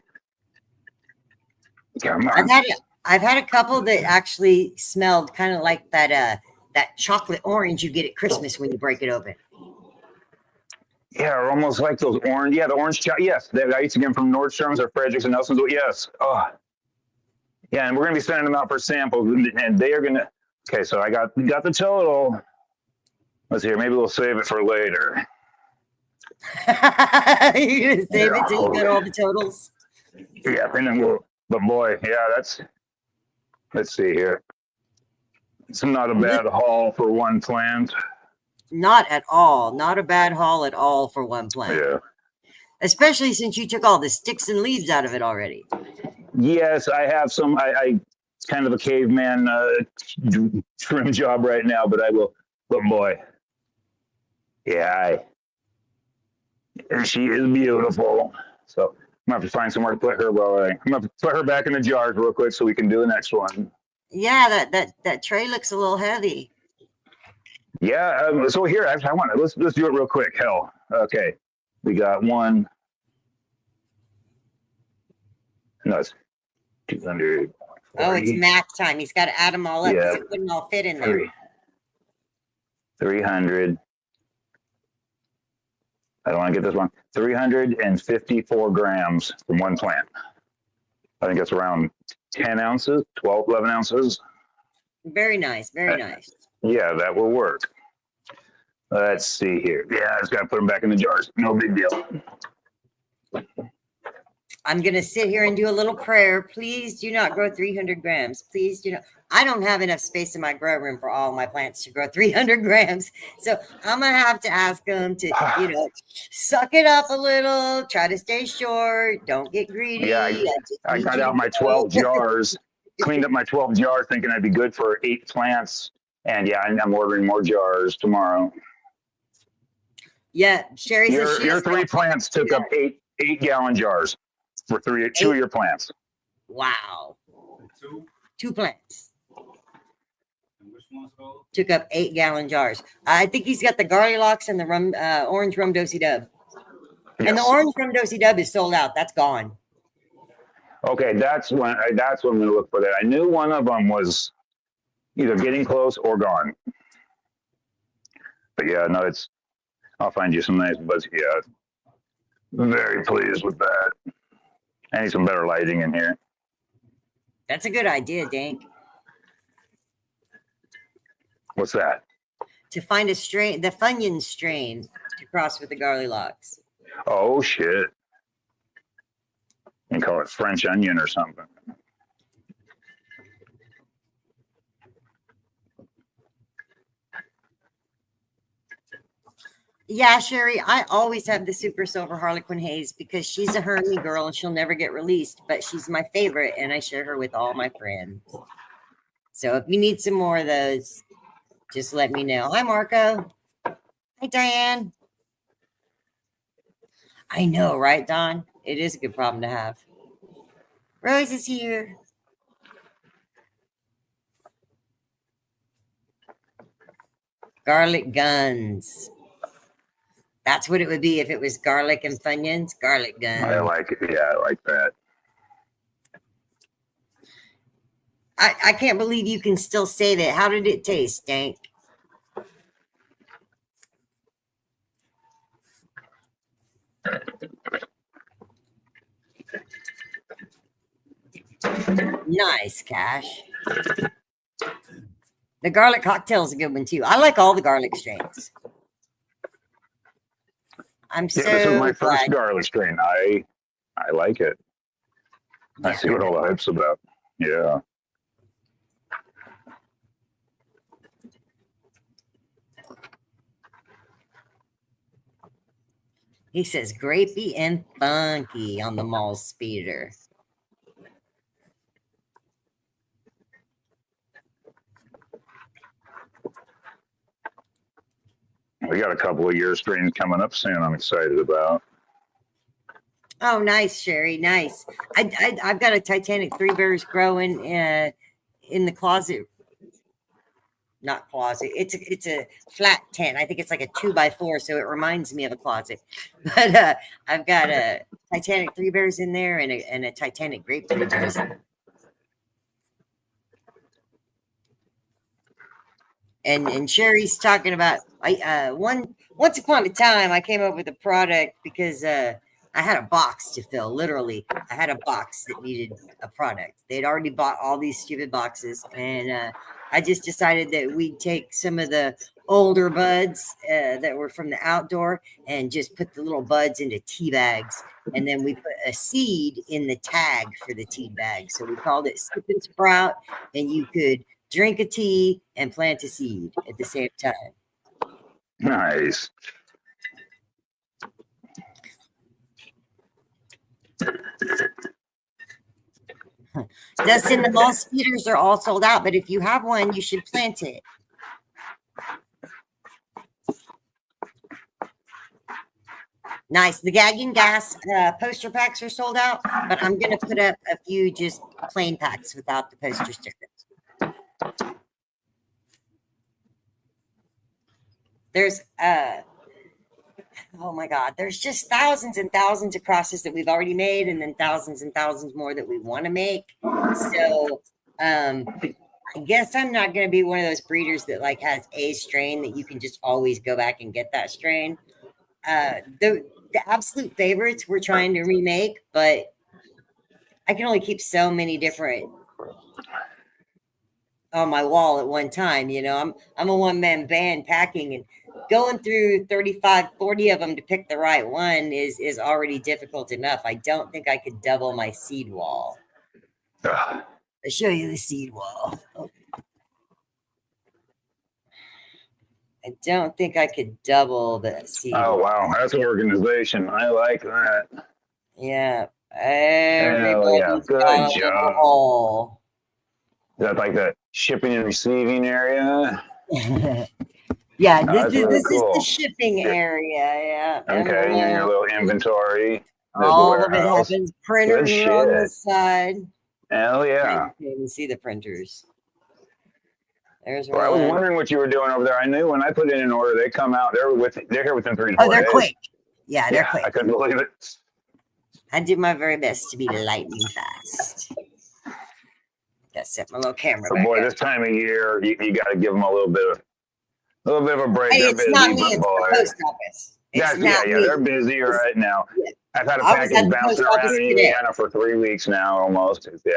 Come on. I've had a couple that actually smelled kind of like that chocolate orange you get at Christmas when you break it open. Yeah, or almost like those orange. Yeah, the orange. Yes, I used to get them from Nordstrom's or Fredericks and Nelson's. Yes. Oh, yeah, and we're gonna be sending them out for samples, and they are gonna. Okay, so I got the total. Let's see here. Maybe we'll save it for later. You're gonna save it till you get all the totals. Yeah, and then but boy, yeah, let's see here. It's not a bad haul for one plant. Not at all. Not a bad haul at all for one plant. Yeah. Especially since you took all the sticks and leaves out of it already. Yes, I have some. It's kind of a caveman trim job right now, but I will. But boy, yeah, she is beautiful. So I'm gonna have to find somewhere to put her. I'm gonna have to put her back in the jars real quick so we can do the next one. Yeah, that tray looks a little heavy. Yeah. So here, actually, let's do it real quick. Hell, okay. We got one. No, it's 200. Oh, it's math time. He's got to add them all up because it wouldn't all fit in there. 300. I don't want to get this one. 354 grams from one plant. I think that's around 10 ounces, 12, 11 ounces. Very nice. Very nice. Yeah, that will work. Let's see here. Yeah, I just got to put them back in the jars. No big deal. I'm going to sit here and do a little prayer. Please do not grow 300 grams. Please do not. I don't have enough space in my grow room for all my plants to grow 300 grams. So I'm going to have to ask them to, suck it up a little, try to stay short, don't get greedy. Yeah, I got out my 12 jars, cleaned up my 12 jars thinking I'd be good for 8 plants. And yeah, I'm ordering more jars tomorrow. Yeah, Sherry says your 3 plants took up 8-gallon jars. For 2 of your plants. Wow. 2 plants. And which ones those? Took up 8-gallon jars. I think he's got the Garlilox and the orange rum dosey dub. Yes. And the orange rum dosey dub is sold out. That's gone. Okay, that's when I'm going to look for that. I knew one of them was either getting close or gone. But yeah, no, I'll find you some nice buds. Yeah, very pleased with that. I need some better lighting in here. That's a good idea, Dank. What's that? To find a strain, the Funyun strain, to cross with the Garlilox. Oh, shit. You can call it French onion or something. Yeah, Sherry, I always have the Super Silver Harlequin Haze because she's a Hermie girl and she'll never get released, but she's my favorite and I share her with all my friends. So if you need some more of those, just let me know. Hi, Marco. Hi, Diane. I know, right, Don? It is a good problem to have. Rose is here. Garlic guns. That's what it would be if it was garlic and Funyuns. Garlic guns. I like it. Yeah, I like that. I can't believe you can still say that. How did it taste, Dank? Nice, Cash. The garlic cocktail is a good one, too. I like all the garlic strains. This is my first garlic strain. I like it. Yeah. I see what all the hype's about. Yeah. He says grapey and funky on the mall speeder. We got a couple of year strains coming up soon. I'm excited about. Oh, nice, Sherry. Nice. I've got a Titanic 3 Bears growing in the closet. Not closet. It's a flat tent. I think it's like a 2x4, so it reminds me of a closet. But I've got a Titanic 3 Bears in there and a Titanic grape 3 Bears. And Sherry's talking about once upon a time I came up with a product because I had a box to fill. Literally, I had a box that needed a product. They'd already bought all these stupid boxes, and I just decided that we'd take some of the older buds that were from the outdoor and just put the little buds into tea bags. And then we put a seed in the tag for the tea bag. So we called it Sip and Sprout. And you could drink a tea and plant a seed at the same time. Nice. Dustin, the moss feeders are all sold out, but if you have one, you should plant it. Nice. The gagging gas poster packs are sold out, but I'm going to put up a few just plain packs without the poster stickers. There's, oh my God, there's just thousands and thousands of crosses that we've already made, and then thousands and thousands more that we want to make. So I guess I'm not going to be one of those breeders that like has a strain that you can just always go back and get that strain. The absolute favorites we're trying to remake, but I can only keep so many different on my wall at one time. You know, I'm a one-man band packing, and going through 35, 40 of them to pick the right one is already difficult enough. I don't think I could double my seed wall. I'll show you the seed wall. I don't think I could double the seed. Oh, wow. That's an organization. I like that. Yeah. Yeah. Good job. Wall. Is that like the shipping and receiving area? Yeah, Oh, this really is cool. the shipping area. Yeah. Okay, And, your little inventory. There's all the of it warehouse. happens. Printers Good are on the shit. side. Hell yeah. You can't even see the printers. There's Well, I was one. wondering what you were doing over there. I knew when I put in an order, they come out. They're here within 3 to 4 Oh, they're days. quick. Yeah, they're Yeah, quick. I couldn't believe it. I do my very best to be lightning fast. Gotta set my little camera So back boy, up. this time of year, you got to give them a little bit of a break. Hey, They're it's busy, not me. but It's boy, the post office. It's not me. they're busy right now. Yeah. I've had a I was at package the bouncing post office around in today. Indiana for 3 weeks now, almost. Yeah,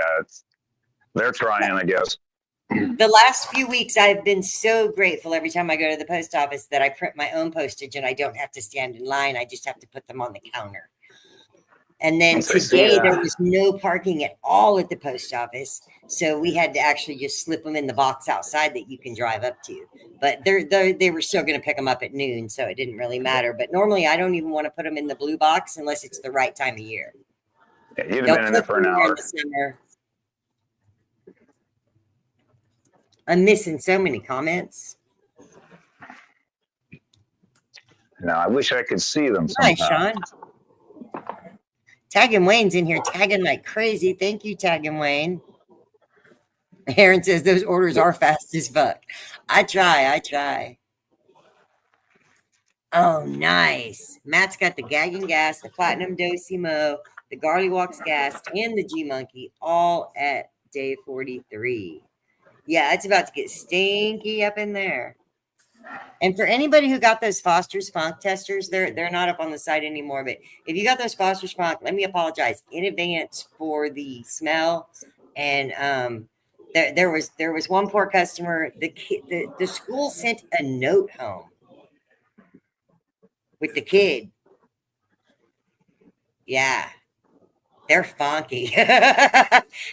they're trying, I guess. The last few weeks, I've been so grateful every time I go to the post office that I print my own postage and I don't have to stand in line. I just have to put them on the counter. And then Yes, I see today, that. there was no parking at all at the post office. So we had to actually just slip them in the box outside that you can drive up to. But they were still going to pick them up at noon, so it didn't really matter. But normally, I don't even want to put them in the blue box unless it's the right time of year. Yeah, you'd have Don't been in there put for an them in hour. the summer. I'm missing so many comments. No, I wish I could see them Nice, somehow. Sean. Tagging Wayne's in here, tagging like crazy. Thank you, Tagging Wayne. Aaron says those orders are fast as fuck. I try. Oh, nice. Matt's got the Gagging Gas, the Platinum Dosimo, the Garlywalks Gas, and the G Monkey all at day 43. Yeah, it's about to get stinky up in there. And for anybody who got those Foster's Funk testers, they're not up on the site anymore. But if you got those Foster's Funk, let me apologize in advance for the smell. And there was one poor customer. The school sent a note home with the kid. Yeah. They're funky.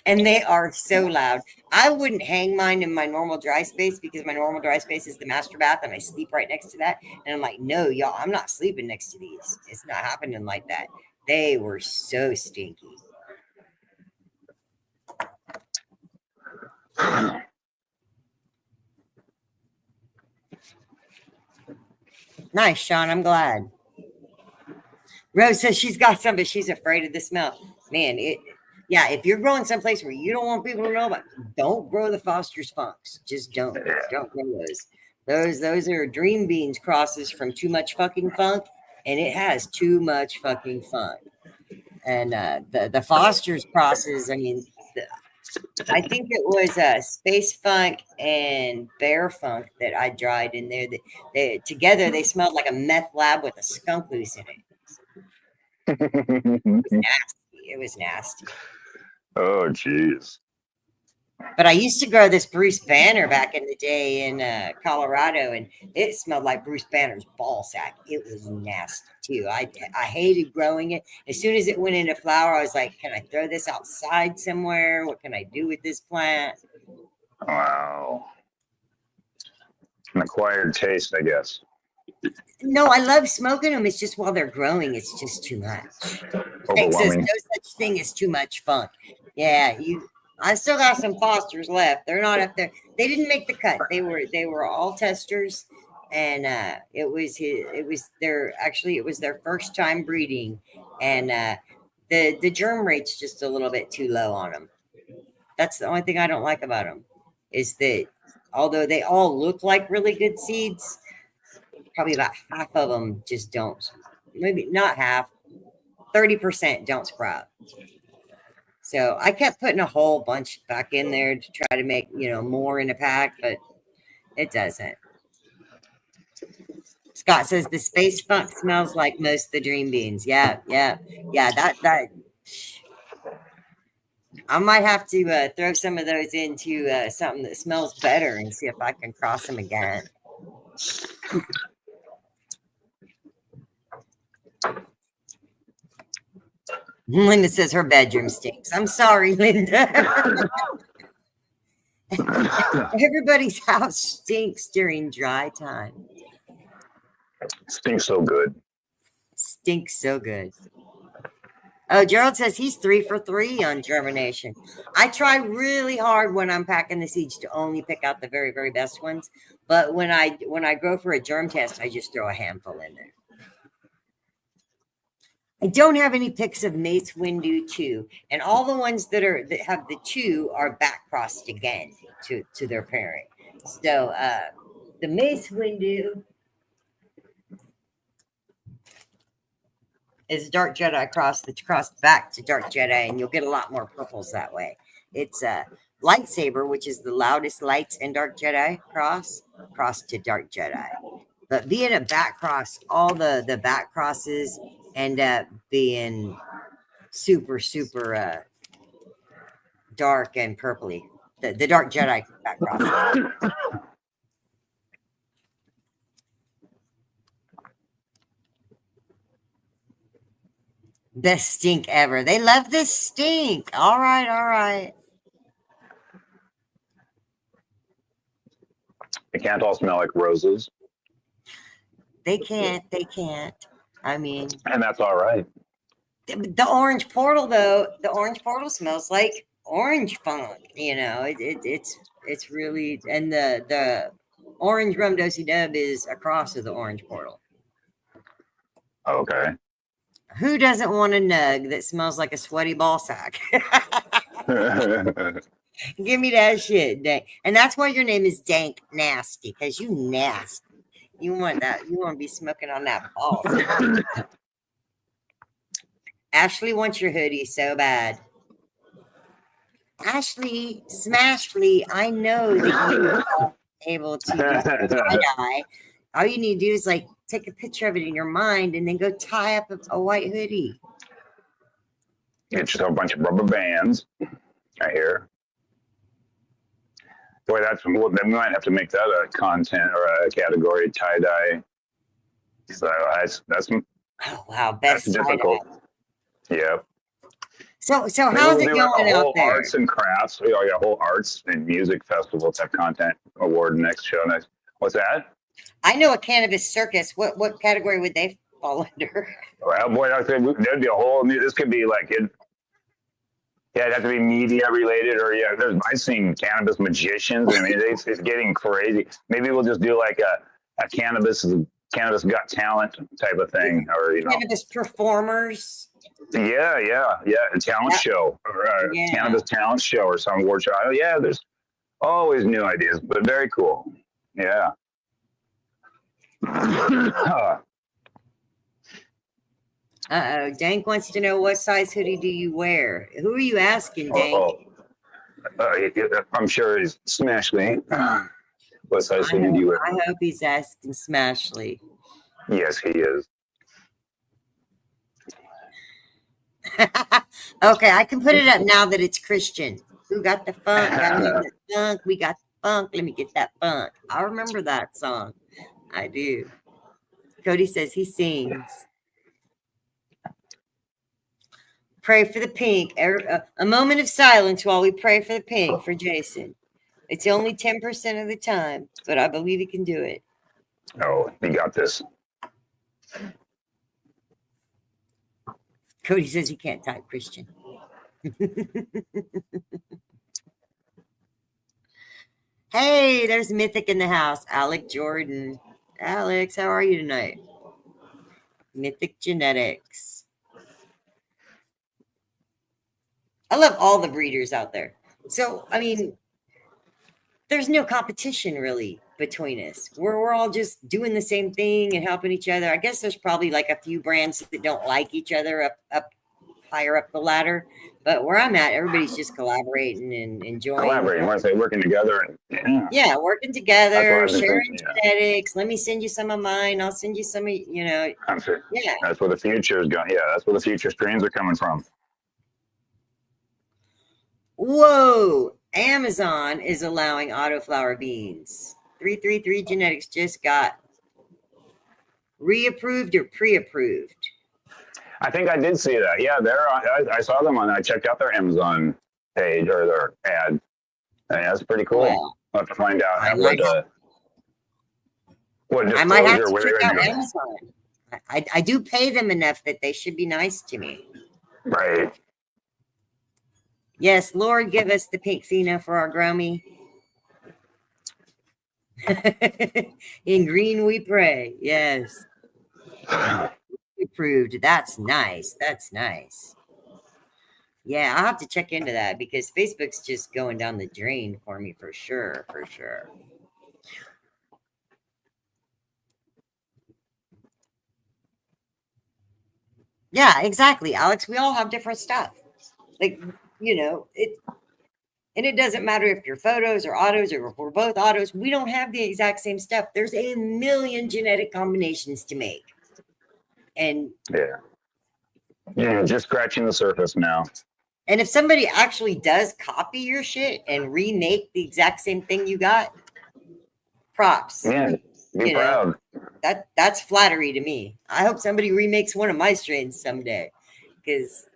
And they are so loud. I wouldn't hang mine in my normal dry space because my normal dry space is the master bath and I sleep right next to that. And I'm like, no, y'all, I'm not sleeping next to these. It's not happening like that. They were so stinky. Nice, Sean. I'm glad. Rose says she's got some, but she's afraid of the smell. Man, yeah, if you're growing someplace where you don't want people to know about, don't grow the Foster's Funks. Just don't grow those. Those are Dream Beans crosses from Too Much Fucking Funk, and it has too much fucking funk. And the Foster's crosses, I mean, I think it was Space Funk and Bear Funk that I dried in there. They together they smelled like a meth lab with a skunk loose in it. It was nasty. Oh, jeez. But I used to grow this Bruce Banner back in the day in Colorado, and it smelled like Bruce Banner's ball sack. It was nasty too. I hated growing it. As soon as it went into flower, I was like, can I throw this outside somewhere? What can I do with this plant? Wow. An acquired taste, I guess. No, I love smoking them. It's just while they're growing, it's just too much. Texas, Overwhelming. no such thing as too much funk. Yeah, I still got some Fosters left. They're not up there. They didn't make the cut. They were all testers, and it was their first time breeding, and the germ rate's just a little bit too low on them. That's the only thing I don't like about them, is that although they all look like really good seeds, probably about half of them just don't. Maybe not half, 30% don't sprout. So I kept putting a whole bunch back in there to try to make, more in a pack, but it doesn't. Scott says the space funk smells like most of the dream beans. Yeah. That I might have to throw some of those into something that smells better and see if I can cross them again. Linda says her bedroom stinks. I'm sorry, Linda. Everybody's house stinks during dry time. Stinks so good. Stinks so good. Oh, Gerald says he's 3 for 3 on germination. I try really hard when I'm packing the seeds to only pick out the very, very best ones. But when I go for a germ test, I just throw a handful in there. I don't have any pics of Mace Windu 2, and all the ones that have the 2 are back crossed again to their parent. So the Mace Windu is Dark Jedi cross that's crossed back to Dark Jedi, and you'll get a lot more purples that way. It's a Lightsaber, which is the loudest lights in Dark Jedi crossed to Dark Jedi. But being a back cross, all the back crosses end up being super, super dark and purpley. The Dark Jedi back cross. Best stink ever. They love this stink. All right. They can't all smell like roses. They can't. I mean, and that's all right. The orange portal, though, smells like orange funk. It's really, and the orange rum dosey dub is across of the orange portal. Okay. Who doesn't want a nug that smells like a sweaty ball sack? Give me that shit, Dank. And that's why your name is Dank Nasty, because you nasty. You want that. You want to be smoking on that ball sack. Ashley wants your hoodie so bad. Ashley, Smashly, I know that you are able to tie-dye. All you need to do is take a picture of it in your mind and then go tie up a white hoodie. Get yourself a bunch of rubber bands right here. Boy, we might have to make that a content or a category, tie-dye. So that's oh wow, best difficult. Yeah. So how's it going out there? Arts and crafts. We got a whole arts and music festival type content award next show. Next, what's that? I know a cannabis circus. What category would they fall under? Well, boy, there'd be a whole. This could be it'd have to be media related, or I've seen cannabis magicians. I mean, it's getting crazy. Maybe we'll just do a cannabis got talent type of thing, or cannabis performers. Yeah, a talent show, or a cannabis talent show, or some award show. Oh, yeah, there's always new ideas, but very cool. Yeah. Dank wants to know, what size hoodie do you wear? Who are you asking, Dank? I'm sure he's Smashly. What size hoodie do you wear? I hope he's asking Smashly. Yes, he is. Okay, I can put it up now that it's Christian. Who got the funk? Gotta have the funk. We got the funk. Let me get that funk. I remember that song. I do. Cody says he sings. Pray for the pink. A moment of silence while we pray for the pink for Jason. It's only 10% of the time, but I believe he can do it. Oh, he got this. Cody says he can't type Christian. Hey, there's Mythic in the house. Alec Jordan. Alex, how are you tonight? Mythic Genetics. I love all the breeders out there. So, I mean, there's no competition really between us. We're all just doing the same thing and helping each other. I guess there's probably like a few brands that don't like each other up higher up the ladder. But where I'm at, everybody's just collaborating and enjoying. Collaborating, I say working together. And, yeah, working together, That's what I've sharing been thinking, genetics. Let me send you some of mine. I'll send you some of, Yeah. That's where the future is going. Yeah, that's where the future strains are coming from. Whoa. Amazon is allowing autoflower beans. 333 Genetics just got reapproved or pre-approved. I think I did see that. Yeah, I saw them I checked out their Amazon page or their ad. And that's pretty cool. Well, I'll have to find out I what might have disclosure to check out doing. Amazon. I do pay them enough that they should be nice to me. Right. Yes, Lord, give us the pink pheno for our Grommy. In green we pray. Yes. Approved. That's nice. That's nice. Yeah, I'll have to check into that because Facebook's just going down the drain for me for sure. For sure. Yeah, exactly, Alex. We all have different stuff. Like, and it doesn't matter if you're photos or autos or if we're both autos. We don't have the exact same stuff. There's a million genetic combinations to make. And yeah, just scratching the surface now. And if somebody actually does copy your shit and remake the exact same thing you got, props. Yeah, be proud. That's flattery to me. I hope somebody remakes one of my strains someday because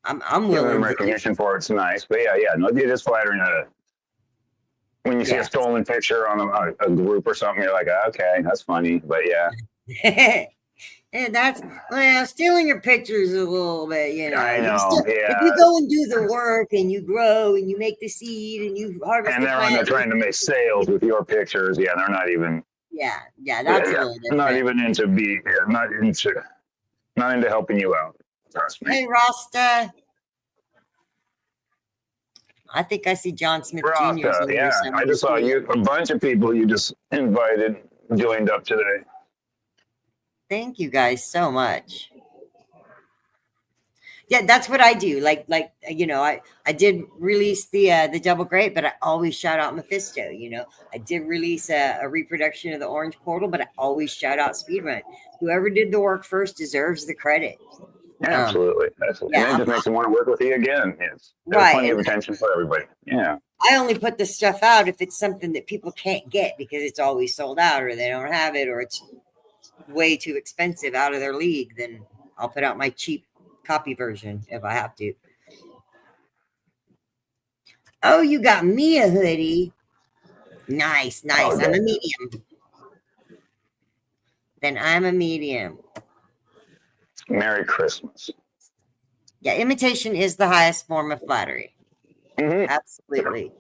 I'm willing. Recognition for it's nice, but no, it is flattering when you see a stolen picture on a group or something. You're like, okay, that's funny, but yeah. And stealing your pictures a little bit, I know. If you go and do the work and you grow and you make the seed and you harvest, and they're trying to make sales with your pictures. Yeah, they're not even. Yeah, that's a little different. Not even into not into helping you out. Trust me. Hey, Rasta. I think I see John Smith Jr. Yeah, I just saw a bunch of people you just invited joined up today. Thank you guys so much. Yeah, that's what I do. Like I did release the double grape, but I always shout out Mephisto. I did release a reproduction of the Orange Portal, but I always shout out Speedrun. Whoever did the work first deserves the credit. Absolutely. Yeah, and it just makes them want to work with you again. It's plenty of attention for everybody. Yeah. I only put this stuff out if it's something that people can't get because it's always sold out or they don't have it or it's way too expensive out of their league. Then I'll put out my cheap copy version if I have to. Oh, you got me a hoodie. Nice. Oh, I'm a medium. Then I'm a medium. Merry Christmas. Yeah, imitation is the highest form of flattery. Mm-hmm. Absolutely.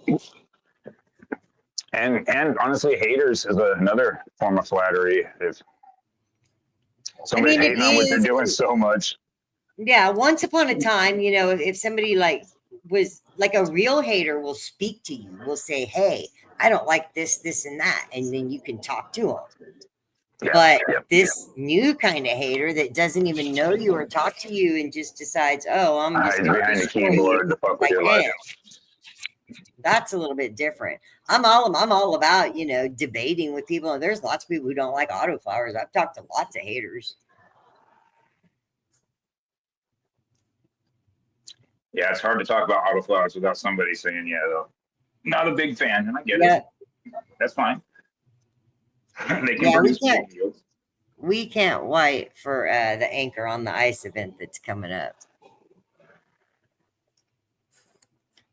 And honestly, haters is another form of flattery. If somebody's hating on what they're doing so much. Yeah, once upon a time, if somebody was like a real hater will speak to you, will say, hey, I don't like this, and that. And then you can talk to them. But this new kind of hater that doesn't even know you or talk to you and just decides, oh, I'm just behind the keyboard to fuck with your life. That's a little bit different. I'm all about, debating with people. And there's lots of people who don't like autoflowers. I've talked to lots of haters. Yeah, it's hard to talk about autoflowers without somebody saying, yeah, though. Not a big fan, and I get Yeah, it. That's fine. They can yeah, produce big yields. we can't wait for the Anchor on the Ice event that's coming up.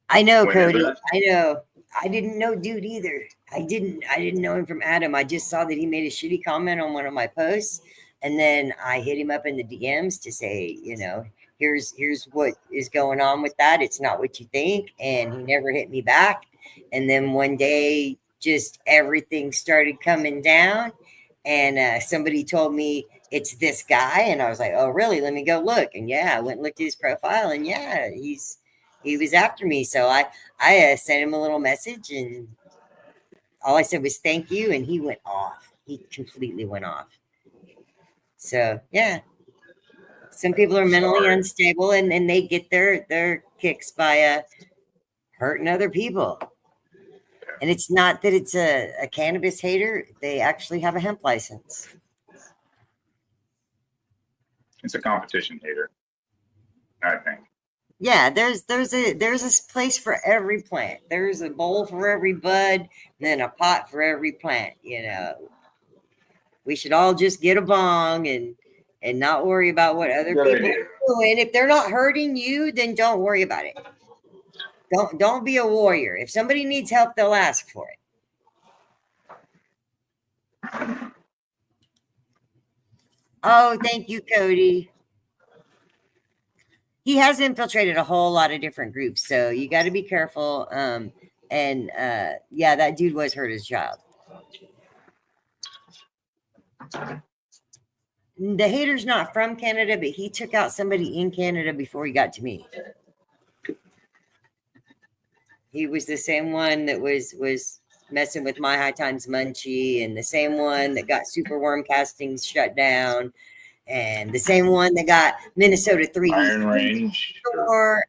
I know, When is Cody. that? I know. I didn't know dude either. I didn't know him from Adam. I just saw that he made a shitty comment on one of my posts, and then I hit him up in the DMs to say, here's what is going on with that. It's not what you think, and he never hit me back. And then one day, just everything started coming down, and somebody told me it's this guy, and I was like, oh really? Let me go look. And yeah, I went and looked at his profile, and yeah, he was after me. So I sent him a little message, and all I said was thank you, and he went off. He completely went off. So yeah, some people are mentally unstable, and they get their kicks by hurting other people. And it's not that it's a cannabis hater; they actually have a hemp license. It's a competition hater, I think. Yeah, there's a place for every plant. There's a bowl for every bud, and then a pot for every plant. We should all just get a bong and not worry about what other Good people idea. are doing. If they're not hurting you, then don't worry about it. Don't be a warrior. If somebody needs help, they'll ask for it. Oh, thank you, Cody. He has infiltrated a whole lot of different groups, so you got to be careful. Yeah, that dude was hurt as a child. The hater's not from Canada, but he took out somebody in Canada before he got to me. He was the same one that was messing with My High Times Munchie, and the same one that got Super Worm Castings shut down, and the same one that got Minnesota 3D Iron Range.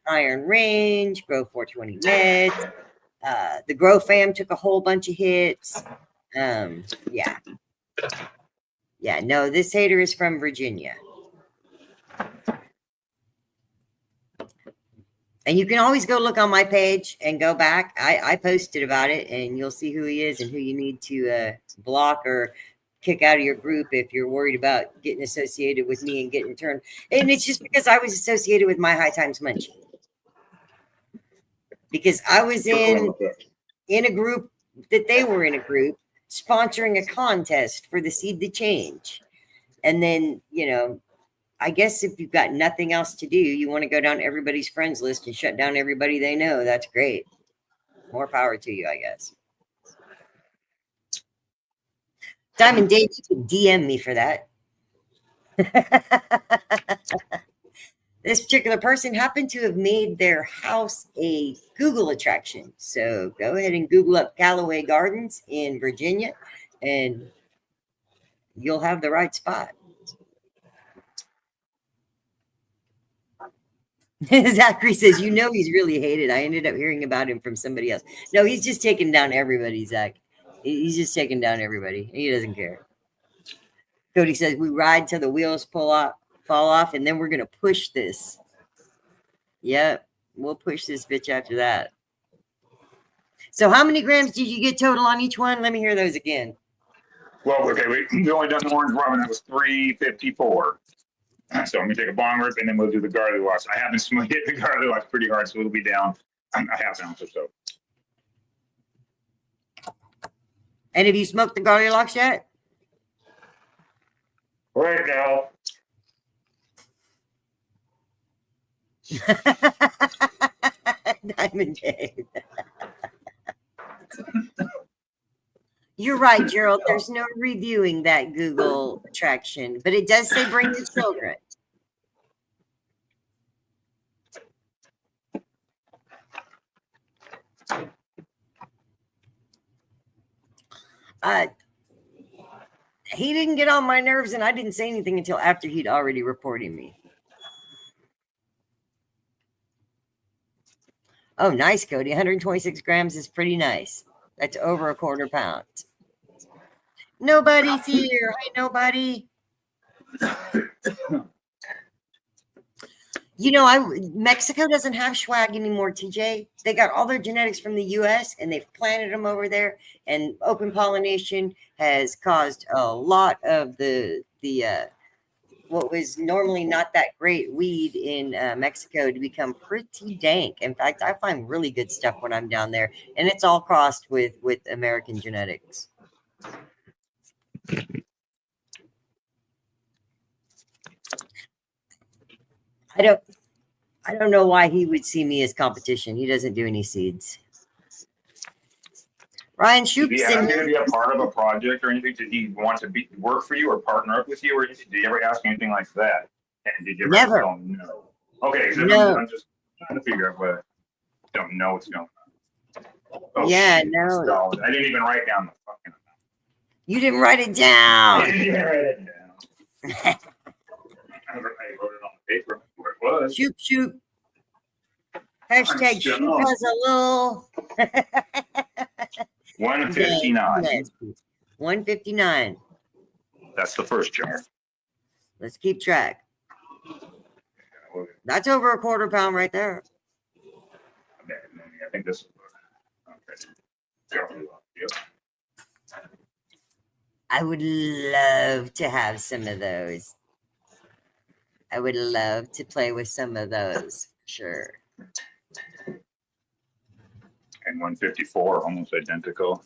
Iron Range, Grow 420 Meds. The Grow Fam took a whole bunch of hits. Yeah. Yeah, no, this hater is from Virginia. And you can always go look on my page and go back. I posted about it, and you'll see who he is and who you need to block or kick out of your group if you're worried about getting associated with me and getting turned. And it's just because I was associated with My High Times Munchie. Because I was in a group that they were in a group sponsoring a contest for the Seed to Change. And then, I guess if you've got nothing else to do, you want to go down everybody's friends list and shut down everybody they know. That's great. More power to you, I guess. Diamond Dave, you can DM me for that. This particular person happened to have made their house a Google attraction. So go ahead and Google up Callaway Gardens in Virginia, and you'll have the right spot. Zachary says, he's really hated. I ended up hearing about him from somebody else. No, he's just taking down everybody, Zach. He's just taking down everybody. He doesn't care. Cody says, we ride till the wheels fall off, and then we're going to push this. Yep, we'll push this bitch after that. So how many grams did you get total on each one? Let me hear those again. Well, okay, we only done the orange rum, and that was 354. So I'm going to take a bong rip, and then we'll do the garlic loss. I haven't hit the garlic loss pretty hard, so it'll be down a half ounce or so. And have you smoked the garlic locks yet? Right now. Diamond Dave. You're right, Gerald. There's no reviewing that Google attraction, but it does say bring your children. He didn't get on my nerves, and I didn't say anything until after he'd already reported me. Oh, nice, Cody. 126 grams is pretty nice. That's over a quarter pound. Nobody's here. Hi, nobody. You know, Mexico doesn't have swag anymore, TJ. They got all their genetics from the US and they've planted them over there. And open pollination has caused a lot of the what was normally not that great weed in Mexico to become pretty dank. In fact, I find really good stuff when I'm down there, and it's all crossed with American genetics. I don't know why he would see me as competition. He doesn't do any seeds. Ryan Did he Shoop's ask in you to here. be a part of a project or anything? Did he want to work for you or partner up with you? Or did he ever ask anything like that? And did you ever Never. tell him no? Okay, so No. I'm just trying to figure out what I don't know what's going on. Oh, Yeah, shit, no. $6. I didn't even write down the fucking amount. You didn't write it I down. didn't even write it down. I wrote it on the paper where it was. Shoop. Hashtag Shut Shoop up. has a little 159. 159. That's the first jar. Let's keep track. That's over a quarter pound right there. I think this is okay. Yep. I would love to have some of those. I would love to play with some of those. Sure. And 154, almost identical.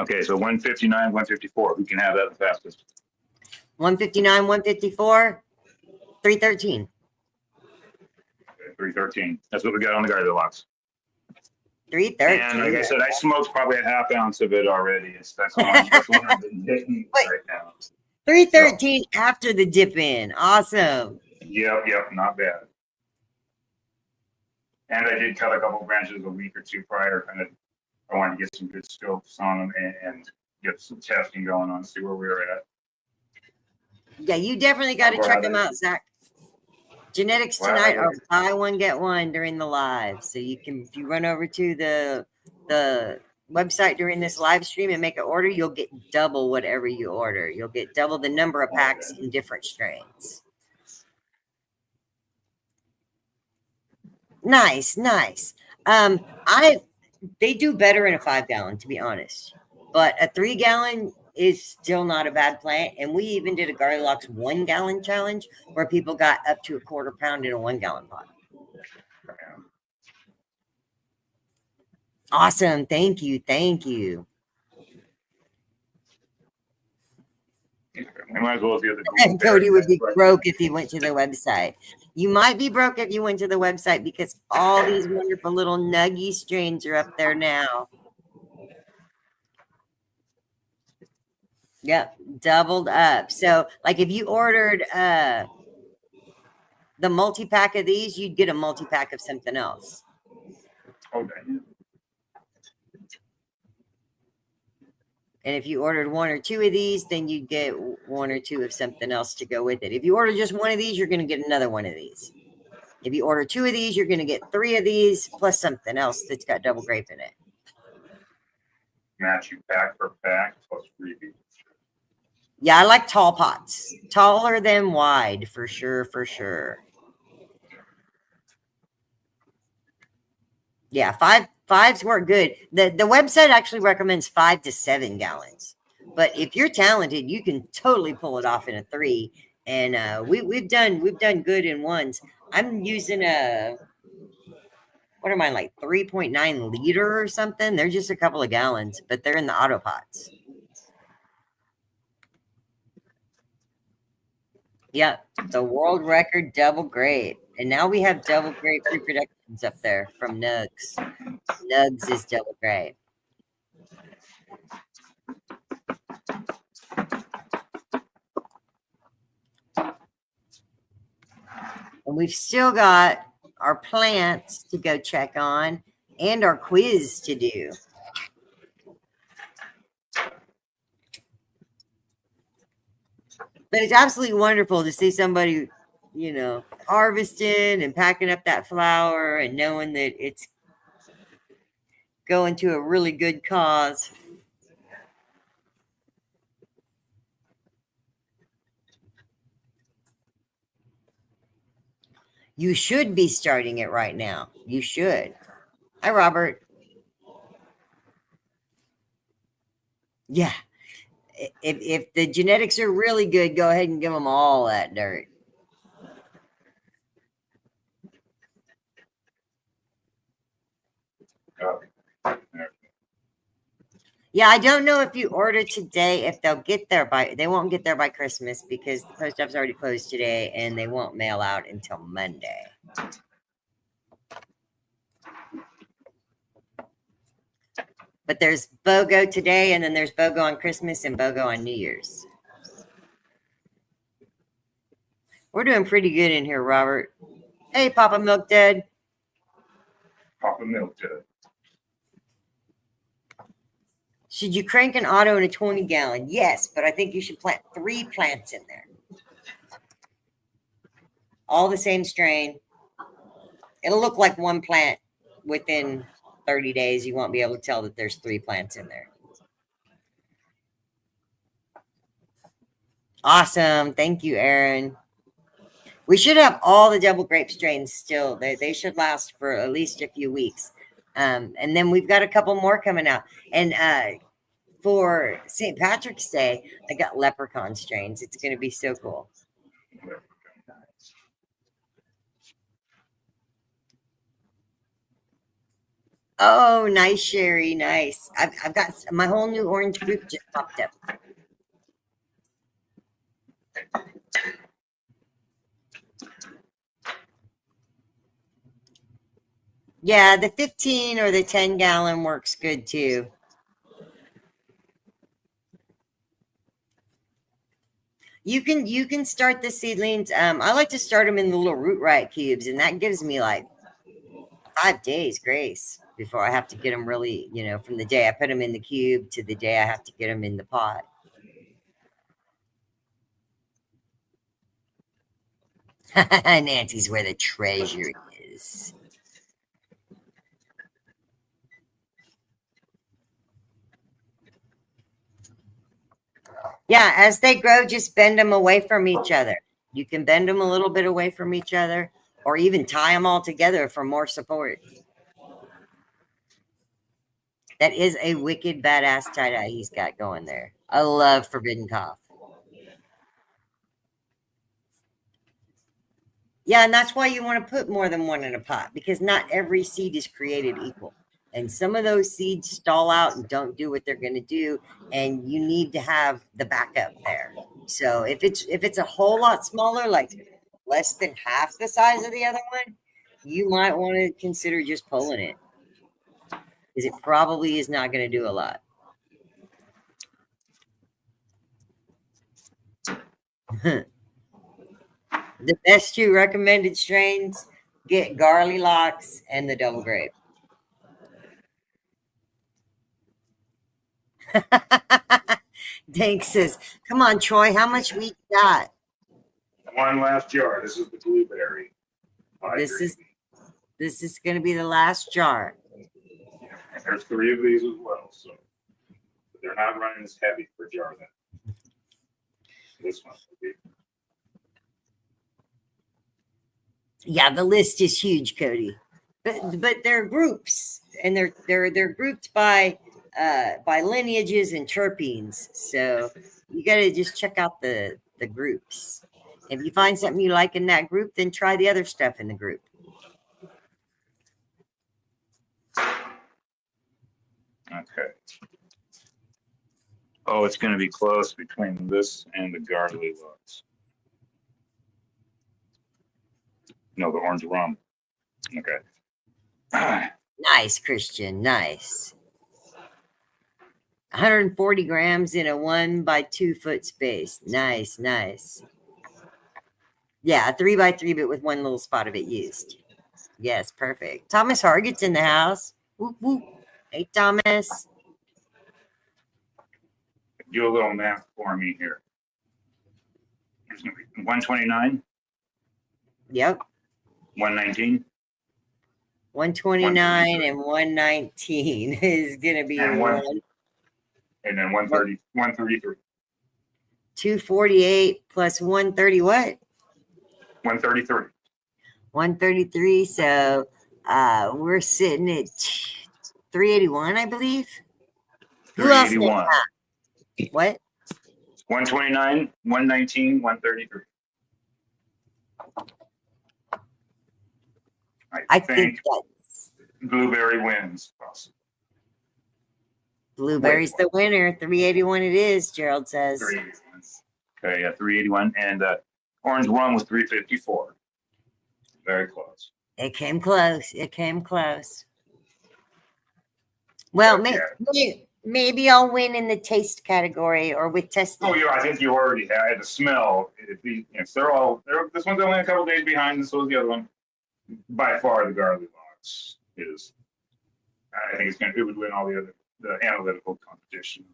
Okay, so 159, 154. Who can have that the fastest? 159, 154, 313. 313. That's what we got on the Goldilocks. 313. And like I said, I smoked probably a half ounce of it already. That's one I've been hitting Wait. right now. 313 after the dip in. Awesome. Yep, not bad. And I did cut a couple branches a week or two prior. I wanted to get some good scopes on them and get some testing going on, see where we were at. Yeah, you definitely got to check them out, Zach. Genetics tonight are buy one, get one during the live. So you can, if you run over to the website during this live stream and make an order, you'll get double whatever you order. You'll get double the number of packs in different strains. Nice. They do better in a 5-gallon, to be honest. But a 3-gallon is still not a bad plant. And we even did a Goldilocks 1-gallon challenge where people got up to a quarter pound in a 1-gallon pot. Awesome. Thank you. We might as well do the Cody would be broke if he went to the website. You might be broke if you went to the website because all these wonderful little nuggy strains are up there now. Yep, doubled up. So, like if you ordered the multi-pack of these, you'd get a multi-pack of something else. Okay. And if you ordered 1 or 2 of these, then you'd get 1 or 2 of something else to go with it. If you order just 1 of these, you're going to get another 1 of these. If you order 2 of these, you're going to get 3 of these plus something else that's got double grape in it. Match you pack for pack plus freebie. Yeah, I like tall pots. Taller than wide, for sure. Yeah, fives work good. The website actually recommends 5 to 7 gallons. But if you're talented, you can totally pull it off in a 3. And we've done good in 1s. I'm using what am I, like 3.9 liter or something? They're just a couple of gallons, but they're in the auto pots. Yep, the world record double grape. And now we have double grape reproductions up there from Nugs. Nugs is double grape. And we've still got our plants to go check on and our quiz to do. But it's absolutely wonderful to see somebody, harvesting and packing up that flower and knowing that it's going to a really good cause. You should be starting it right now. You should. Hi, Robert. Yeah. If the genetics are really good, go ahead and give them all that dirt. Yeah, I don't know if you order today, if they'll get there they won't get there by Christmas because the post office already closed today and they won't mail out until Monday. But there's BOGO today, and then there's BOGO on Christmas and BOGO on New Year's. We're doing pretty good in here, Robert. Hey, Papa Milk Dad. Papa Milk Dad. Should you crank an auto in a 20-gallon? Yes, but I think you should plant 3 plants in there. All the same strain. It'll look like one plant within 30 days. You won't be able to tell that there's 3 plants in there. Awesome. Thank you, Aaron. We should have all the double grape strains still. They should last for at least a few weeks. And then we've got a couple more coming out. And for St. Patrick's Day, I got leprechaun strains. It's going to be so cool. Oh, nice, Sherry. Nice. I've got my whole new orange group just popped up. Yeah, the 15 or the 10-gallon works good too. You can start the seedlings. I like to start them in the little root right cubes, and that gives me like 5 days grace before I have to get them really, from the day I put them in the cube to the day I have to get them in the pot. Nancy's where the treasure is. Yeah, as they grow, just bend them away from each other. You can bend them a little bit away from each other, or even tie them all together for more support. That is a wicked badass tie-dye he's got going there. I love Forbidden Cough. Yeah, and that's why you want to put more than one in a pot, because not every seed is created equal. And some of those seeds stall out and don't do what they're going to do, and you need to have the backup there. So if it's a whole lot smaller, like less than half the size of the other one, you might want to consider just pulling it, because it probably is not going to do a lot. The best 2 recommended strains, get Garly Locks and the Double Grape. Dank says, come on, Troy, how much wheat you got? One last jar. This is the blueberry. This is going to be the last jar. Yeah, there's 3 of these as well, so they're not running as heavy per jar then. This one will be. Yeah, the list is huge, Cody. But they're groups, and they're grouped by lineages and terpenes. So you got to just check out the groups. If you find something you like in that group, then try the other stuff in the group. Okay. Oh, it's going to be close between this and the Garly Locks. No, the orange rum. Okay. Nice, Christian. Nice. 140 grams in a 1 by 2 foot space. Nice, nice. Yeah, a 3 by 3, but with 1 little spot of it used. Yes, perfect. Thomas Hargett's in the house. Whoop, whoop. Hey, Thomas. Do a little math for me here. There's going to be 129. Yep. 119. 129 and 119 is going to be And then 130, 133. 248 plus 130 what? 133. 133. So we're sitting at 381, I believe. Who else did 381. that? What? 129, 119, 133. I think that's Blueberry wins. Blueberry's the winner. 381 it is, Gerald says. 381. Okay, yeah, 381. And Orange Rum was 354. Very close. It came close. It came close. Well, maybe I'll win in the taste category or with testing. Oh, yeah, I think you already had the smell. This one's only a couple days behind, so is the other one. By far, the Garlic Lox is. I think it would win all the analytical competition.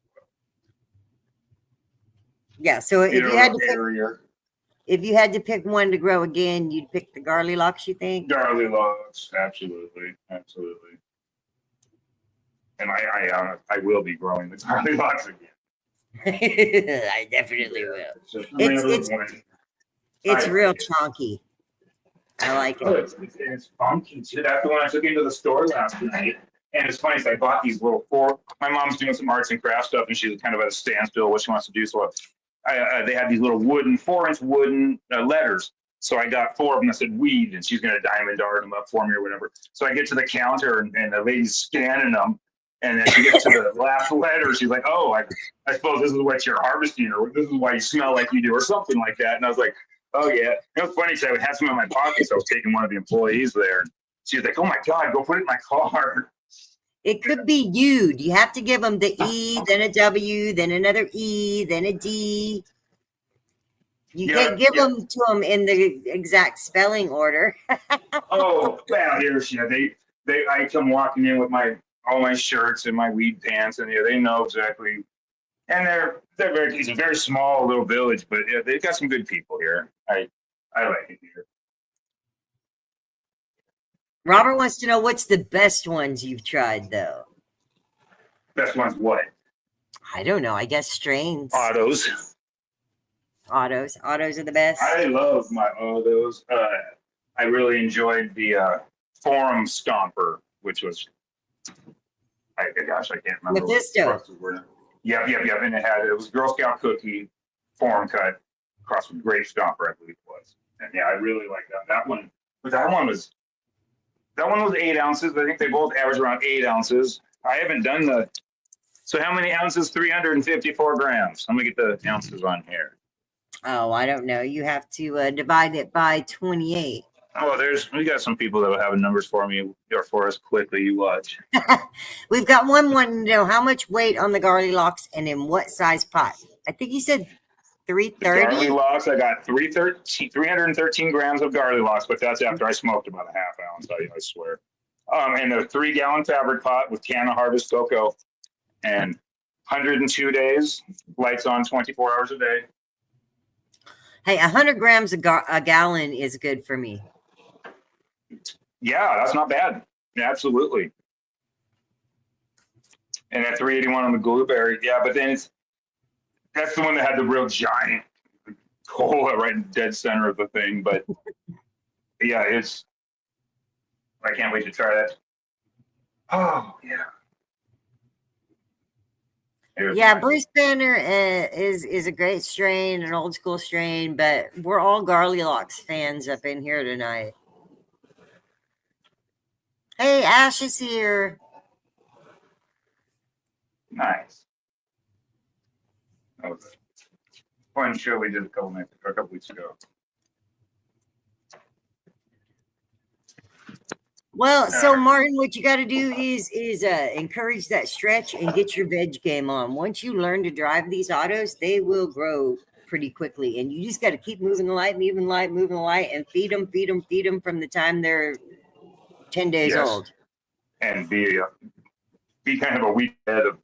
Yeah. So if you had to pick one to grow again, you'd pick the Garlic Lox, you think? Garlic Lox, absolutely. And I will be growing the Garlic Lox again. I definitely will. It's real chunky. I like it. Oh, it's funky too. That's the one I took into the store last night. And it's funny, so I bought these little my mom's doing some arts and crafts stuff, and she's kind of at a standstill what she wants to do. So they had these little 4-inch wooden letters. So I got 4 of them that said weed, and she's going to diamond art them up for me or whatever. So I get to the counter, and the lady's scanning them. And then she gets to the last letter. She's like, oh, I suppose this is what you're harvesting, or this is why you smell like you do, or something like that. And I was like, oh, yeah. It was funny because I would have some in my pocket. So I was taking one of the employees there. She was like, oh, my God, go put it in my car. It could be U'd. You have to give them the E, then a W, then another E, then a D. You can't give them to them in the exact spelling order. Oh, well, here's I come walking in with all my shirts and my weed pants, and they know exactly. And it's a very small little village, but they've got some good people here. I like it here. Robert wants to know what's the best ones you've tried, though. Best ones what? I don't know. I guess strains. Autos. Autos are the best. I love my autos. I really enjoyed the Forum Stomper, which was, I can't remember. Mephisto. Yep. And it was Girl Scout cookie, Forum cut, crossed with Grape Stomper, I believe it was. And yeah, I really like that. That one was 8 ounces. I think they both average around 8 ounces. I haven't done so how many ounces? 354 grams. I'm gonna get the ounces on here. Oh, I don't know. You have to divide it by 28. Oh, we got some people that will have numbers for me or for us quickly. You watch. We've got one wanting to know how much weight on the Garlic Lox and in what size pot. I think you said 330. Garlic Lox, I got 313 grams of Garlic Lox, but that's after I smoked about a half ounce. I swear. And a 3-gallon fabric pot with Canna Harvest cocoa, and 102 days, lights on 24 hours a day. Hey, 100 grams a gallon is good for me. Yeah, that's not bad. Yeah, absolutely. And at 381 on the blueberry, yeah, but then that's the one that had the real giant cola right in the dead center of the thing. But yeah, I can't wait to try that. Oh yeah. Yeah, Bruce Banner is a great strain, an old school strain, but we're all Garlic Lox fans up in here tonight. Hey, Ash is here. Nice. That was a fun show we did a couple weeks ago. Well, so Martin, what you got to do is encourage that stretch and get your veg game on. Once you learn to drive these autos, they will grow pretty quickly, and you just got to keep moving the light, and feed them from the time they're 10 days old. And be kind of a week ahead of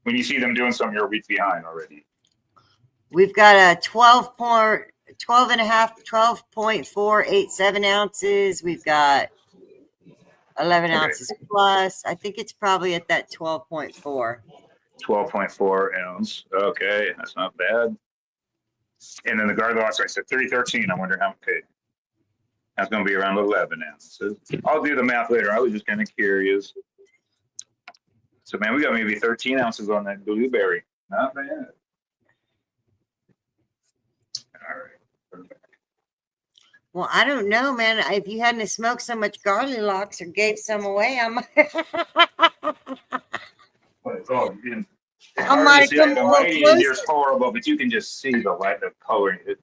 when you see them doing something, you're a week behind already. We've got a 12.487 ounces. We've got 11 ounces plus. I think it's probably at that 12.4. 12.4 ounce. Okay, that's not bad. And then the Garlic Lox, I said 313. I wonder how much paid. That's going to be around 11 ounces. I'll do the math later. I was just kind of curious. So, man, we got maybe 13 ounces on that blueberry. Not bad. All right. Well, I don't know, man. If you hadn't smoked so much garlic locks or gave some away, I might I might have see, come the a little lighting in here closer. is horrible, but you can just see the light of color. It's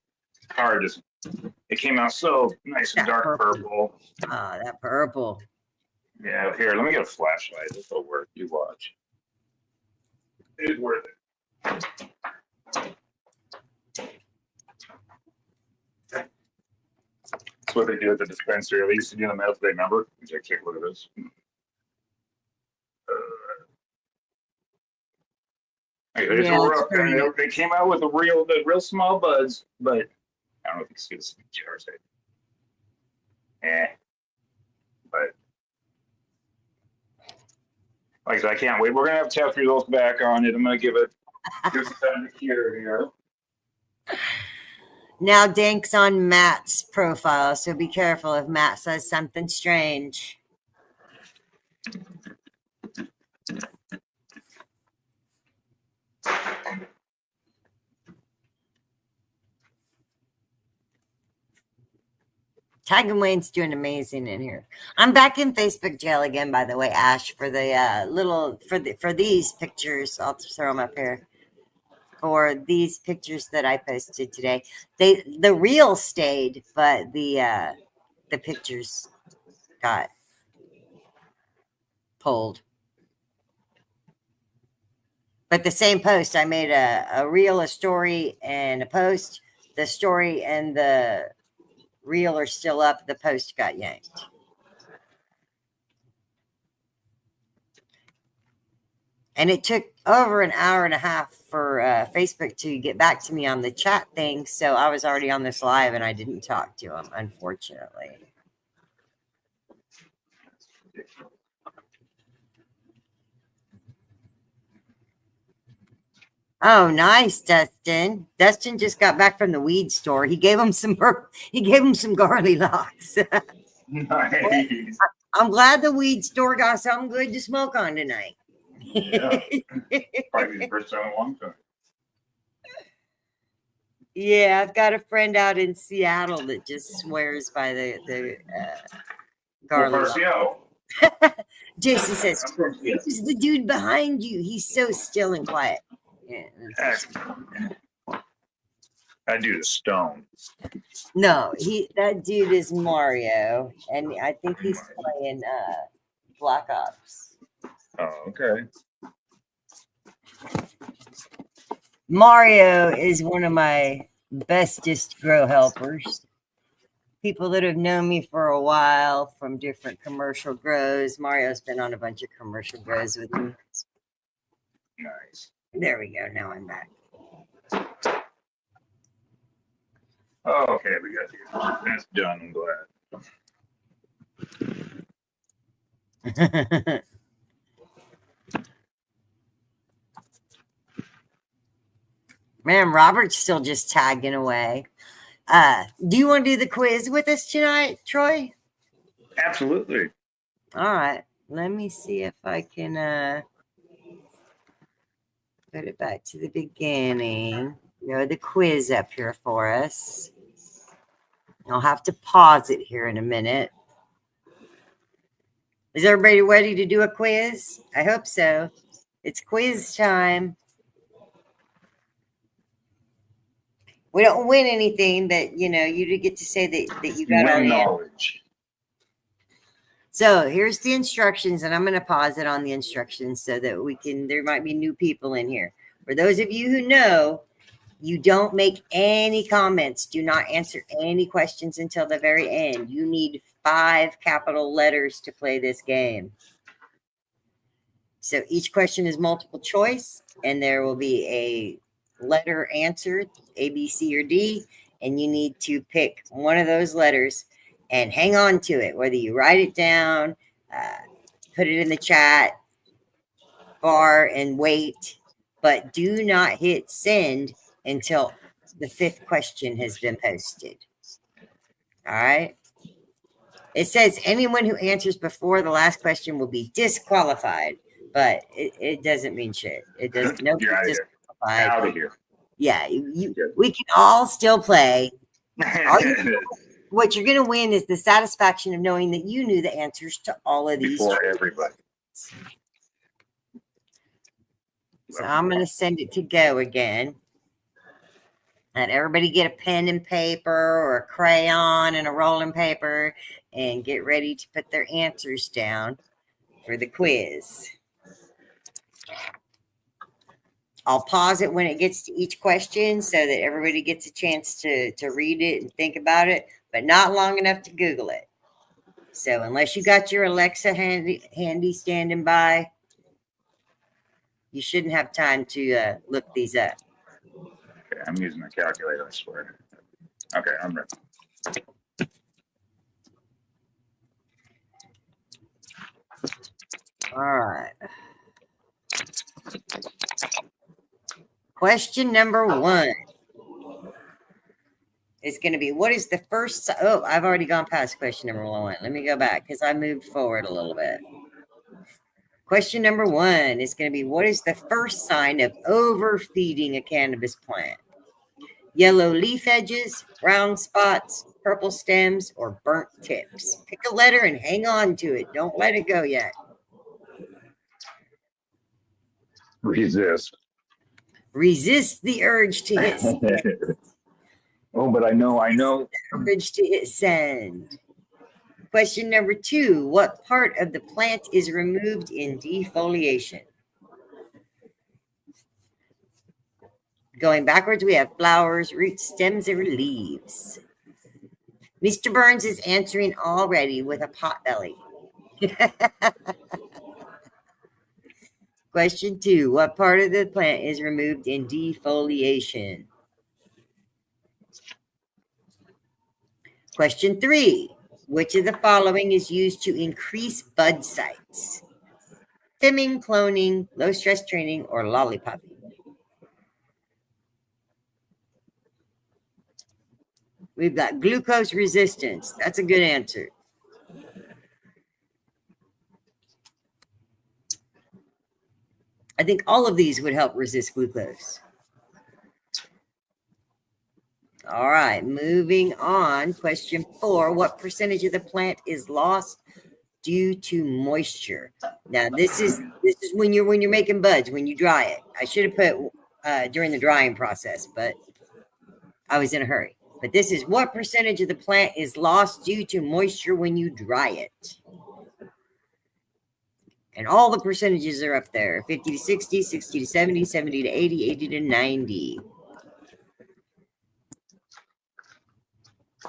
hard. It came out so nice and That dark purple. purple. Oh, that purple. Yeah, here, let me get a flashlight. This will work. You watch. It's worth it. That's what they do at the dispensary. They used to do them out. They remember? Take a look at this. Hey, there's Yeah, a it's rough, pretty. and they came out with the real small buds, but I don't know if you can see this in the jars. But like I said, I can't wait. We're gonna have test results back on it. I'm gonna give some time to cure here. Now Dank's on Matt's profile, so be careful if Matt says something strange. Tag and Wayne's doing amazing in here. I'm back in Facebook jail again, by the way, Ash, for the for these pictures. I'll throw them up here. For these pictures that I posted today, the reel stayed, but the pictures got pulled. But the same post, I made a reel, a story, and a post. The story and the reel are still up. The post got yanked. And it took over an hour and a half for Facebook to get back to me on the chat thing. So I was already on this live and I didn't talk to him, unfortunately. Oh, nice, Dustin. Dustin just got back from the weed store. He gave him some garlic locks. Nice. I'm glad the weed store got something good to smoke on tonight. Yeah. Probably the first time in a long time. Yeah, I've got a friend out in Seattle that just swears by the garlic. Seattle. Jason says, I'm from Seattle. "Who's the dude behind you? He's so still and quiet." Yeah, That dude is stoned. no, that dude is Mario, and I think he's playing Black Ops. Oh, okay. Mario is one of my bestest grow helpers. People that have known me for a while from different commercial grows. Mario's been on a bunch of commercial grows with me. Nice. There we go. Now I'm back. Oh, okay, we got you. That's done. I'm glad. Man, Robert's still just tagging away. Do you want to do the quiz with us tonight, Troy? Absolutely. All right. Let me see if I can put it back to the beginning. Throw the quiz up here for us. I'll have to pause it here in a minute. Is everybody ready to do a quiz? I hope so. It's quiz time. We don't win anything, but you get to say that you got all Win the knowledge. So here's the instructions, and I'm going to pause it on the instructions so that there might be new people in here. For those of you who know, you don't make any comments. Do not answer any questions until the very end. You need 5 capital letters to play this game. So each question is multiple choice, and there will be a letter answered, A, B, C, or D, and you need to pick one of those letters and hang on to it, whether you write it down, put it in the chat bar and wait, but do not hit send until the 5th question has been posted. All right. It says anyone who answers before the last question will be disqualified, but it doesn't mean shit. It doesn't. You're Nobody's out of here. disqualified. Out of here. Yeah, we can all still play. What you're going to win is the satisfaction of knowing that you knew the answers to all of these. Before everybody. So I'm going to send it to go again. Let everybody get a pen and paper or a crayon and a rolling paper and get ready to put their answers down for the quiz. I'll pause it when it gets to each question so that everybody gets a chance to read it and think about it, but not long enough to Google it. So unless you got your Alexa handy standing by, you shouldn't have time to look these up. Okay, I'm using my calculator, I swear. Okay, I'm ready. All right. Question number 1 is going to be, what is the first? Oh, I've already gone past question number 1. Let me go back because I moved forward a little bit. Question number 1 is going to be, what is the first sign of overfeeding a cannabis plant? Yellow leaf edges, brown spots, purple stems, or burnt tips. Pick a letter and hang on to it. Don't let it go yet. Resist. Resist the urge to hit send. Oh, but I know. Urge to hit send. Question number 2. What part of the plant is removed in defoliation? Going backwards, we have flowers, roots, stems, or leaves. Mr. Burns is answering already with a pot belly. Question 2. What part of the plant is removed in defoliation? Question 3. Which of the following is used to increase bud sites? Stimming, cloning, low stress training, or lollipopping? We've got glucose resistance. That's a good answer. I think all of these would help resist glucose. All right, moving on. Question 4. What percentage of the plant is lost due to moisture? Now, this is when you're making buds, when you dry it. I should have put during the drying process, but I was in a hurry. But this is what percentage of the plant is lost due to moisture when you dry it. And all the percentages are up there. 50 to 60, 60 to 70, 70 to 80, 80 to 90.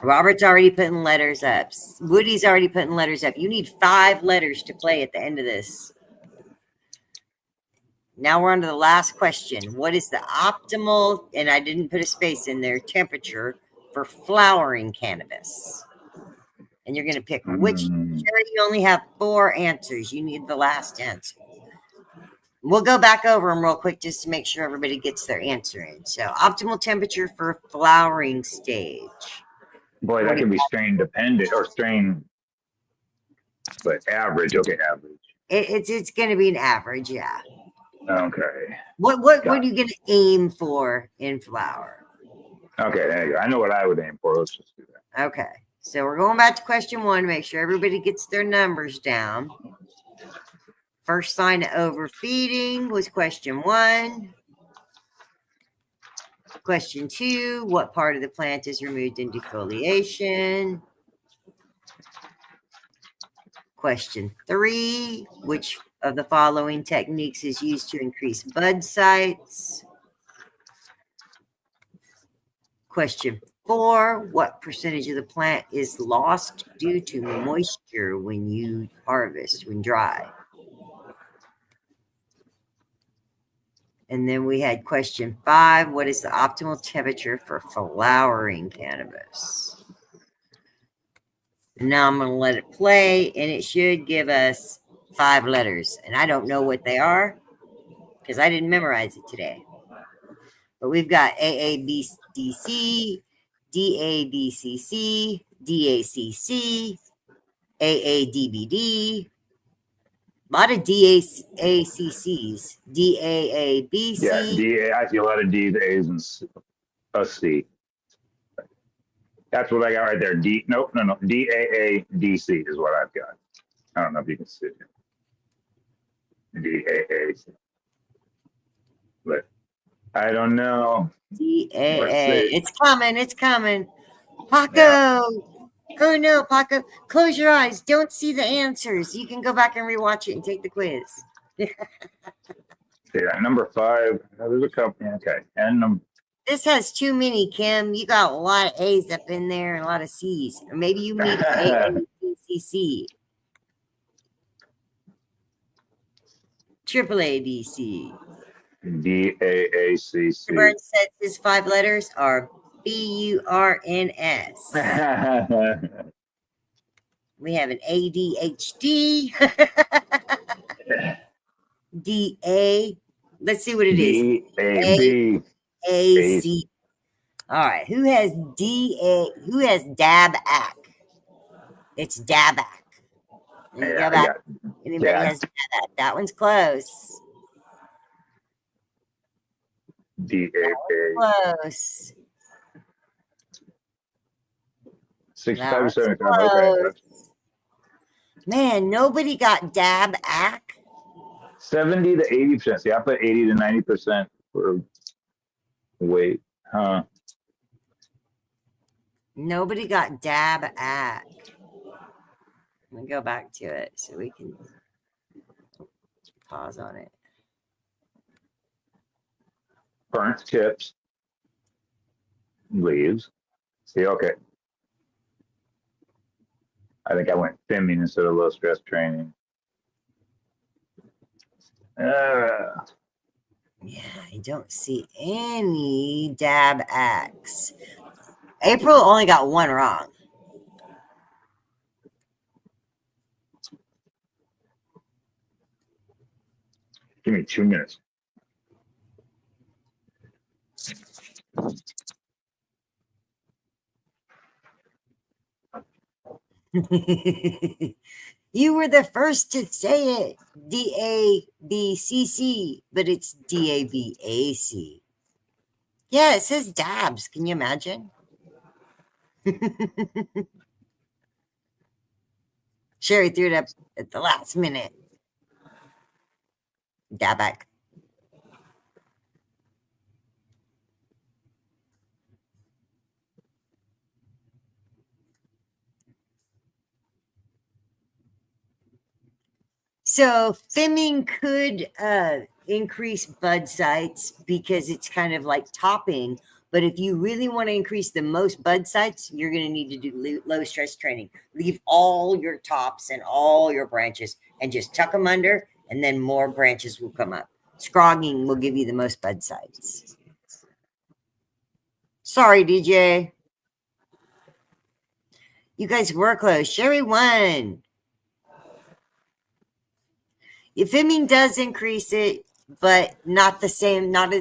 Robert's already putting letters up. Woody's already putting letters up. You need 5 letters to play at the end of this. Now we're on to the last question. What is the optimal, and I didn't put a space in there, temperature for flowering cannabis? And you're going to pick which. Sherry, you only have 4 answers. You need the last answer. We'll go back over them real quick just to make sure everybody gets their answer in. So optimal temperature for flowering stage. Boy, that can be strain dependent or strain, but average. Okay, average. It's going to be an average, yeah. Okay. What are you going to aim for in flower? Okay, there you go. I know what I would aim for. Let's just do that. Okay, so we're going back to question 1. Make sure everybody gets their numbers down. First sign of overfeeding was question 1. Question 2, what part of the plant is removed in defoliation? Question 3, which of the following techniques is used to increase bud sites? Question 4, what percentage of the plant is lost due to moisture when you harvest, when dry? And then we had question 5, what is the optimal temperature for flowering cannabis? And now I'm going to let it play, and it should give us 5 letters. And I don't know what they are because I didn't memorize it today. But we've got AABDC, DABCC, DACC, AADBD, a lot of DACCs, DAABC. Yeah, D-A, I see a lot of D's, A's, and a C. That's what I got right there. D, nope, no. D-A-A-D-C is what I've got. I don't know if you can see it. D-A-A-C. But I don't know. DAA. It's coming. It's coming. Paco. Yeah. Oh no, Paco. Close your eyes. Don't see the answers. You can go back and rewatch it and take the quiz. Yeah, number 5. There's a couple. Okay. And This has too many, Kim. You got a lot of A's up in there and a lot of C's. Or maybe you need AACC. Triple ADC. D-A-A-C-C. Burns says his 5 letters are B-U-R-N-S. We have an ADHD. D-A. Let's see what it is. D-A-B. A-C. All right. Who has D-A? Who has DABAC? It's DABAC. Let me go back. Anybody has DABAC? That one's close. D-A-A. Close. 65-75. Close. Okay. Man, nobody got DABAC. 70 to 80%. See, I put 80 to 90% for weight. Huh. Nobody got DABAC. Let me go back to it so we can pause on it. Burnt tips. Leaves. See, okay. I think I went thimming instead of low stress training. Yeah, I don't see any DABACs. April only got 1 wrong. Give me 2 minutes. You were the first to say it. D-A-B-C-C, but it's D-A-B-A-C. Yeah, it says dabs. Can you imagine? Sherry threw it up at the last minute. Dabac. So Femming could increase bud sites because it's kind of like topping. But if you really want to increase the most bud sites, you're going to need to do low stress training. Leave all your tops and all your branches and just tuck them under, and then more branches will come up. Scrogging will give you the most bud sites. Sorry, DJ. You guys were close. Sherry won. Femming does increase it, but not the same, not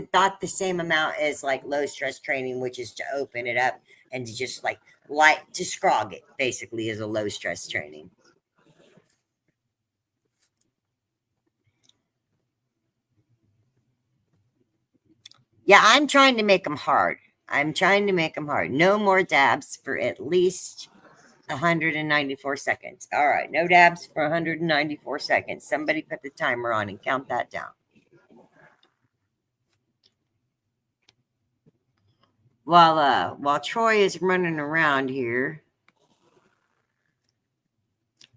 the same amount as like low stress training, which is to open it up and to just like to scrog it, basically, is a low stress training. Yeah, I'm trying to make them hard. I'm trying to make them hard. No more dabs for at least 194 seconds. All right, no dabs for 194 seconds. Somebody put the timer on and count that down. While Troy is running around here,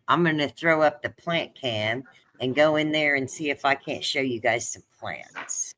I'm going to throw up the plant cam and go in there and see if I can't show you guys some plants.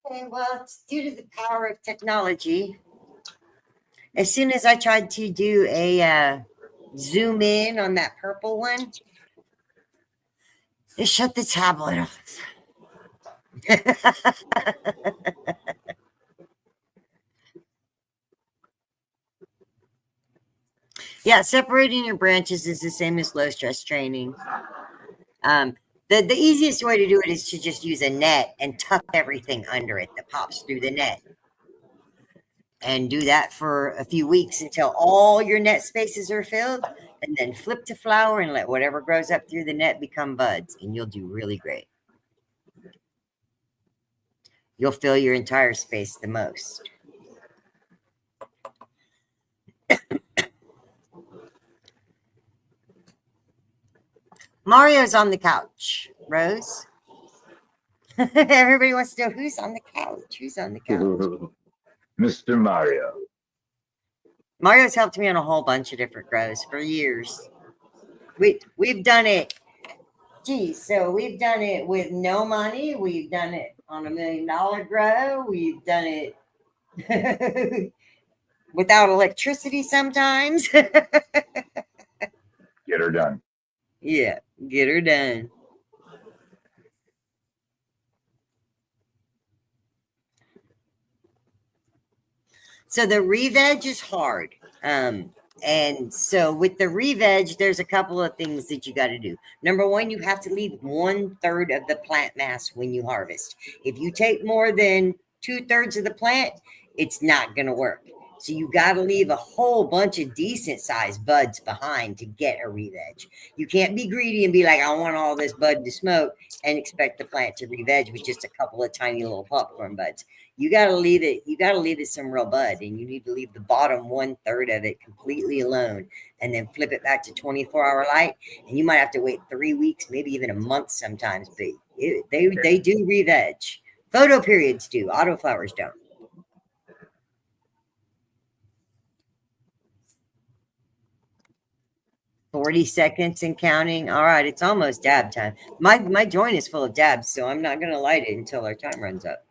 Okay, well, it's due to the power of technology. As soon as I tried to do a zoom in on that purple one, it shut the tablet off. Yeah, separating your branches is the same as low stress training. The easiest way to do it is to just use a net and tuck everything under it that pops through the net. And do that for a few weeks until all your net spaces are filled, and then flip to flower and let whatever grows up through the net become buds, and you'll do really great. You'll fill your entire space the most. Mario's on the couch. Rose? Everybody wants to know who's on the couch. Who's on the couch? Mr. Mario. Mario's helped me on a whole bunch of different grows for years. We've done it. Geez, so we've done it with no money. We've done it on $1 million grow. We've done it without electricity sometimes. Get her done. Yeah, get her done. So the re-veg is hard. And so with the re-veg, there's a couple of things that you got to do. Number one, you have to leave 1/3 of the plant mass when you harvest. If you take more than 2/3 of the plant, it's not going to work. So you got to leave a whole bunch of decent sized buds behind to get a re-veg. You can't be greedy and be like, I want all this bud to smoke and expect the plant to re-veg with just a couple of tiny little popcorn buds. You got to leave it. You got to leave it some real bud, and you need to leave the bottom 1/3 of it completely alone, and then flip it back to 24-hour light. And you might have to wait 3 weeks, maybe even a month sometimes. But they do re-veg. Photo periods do. Autoflowers don't. $40 seconds and counting. All right, it's almost dab time. My joint is full of dabs, so I'm not going to light it until our time runs up.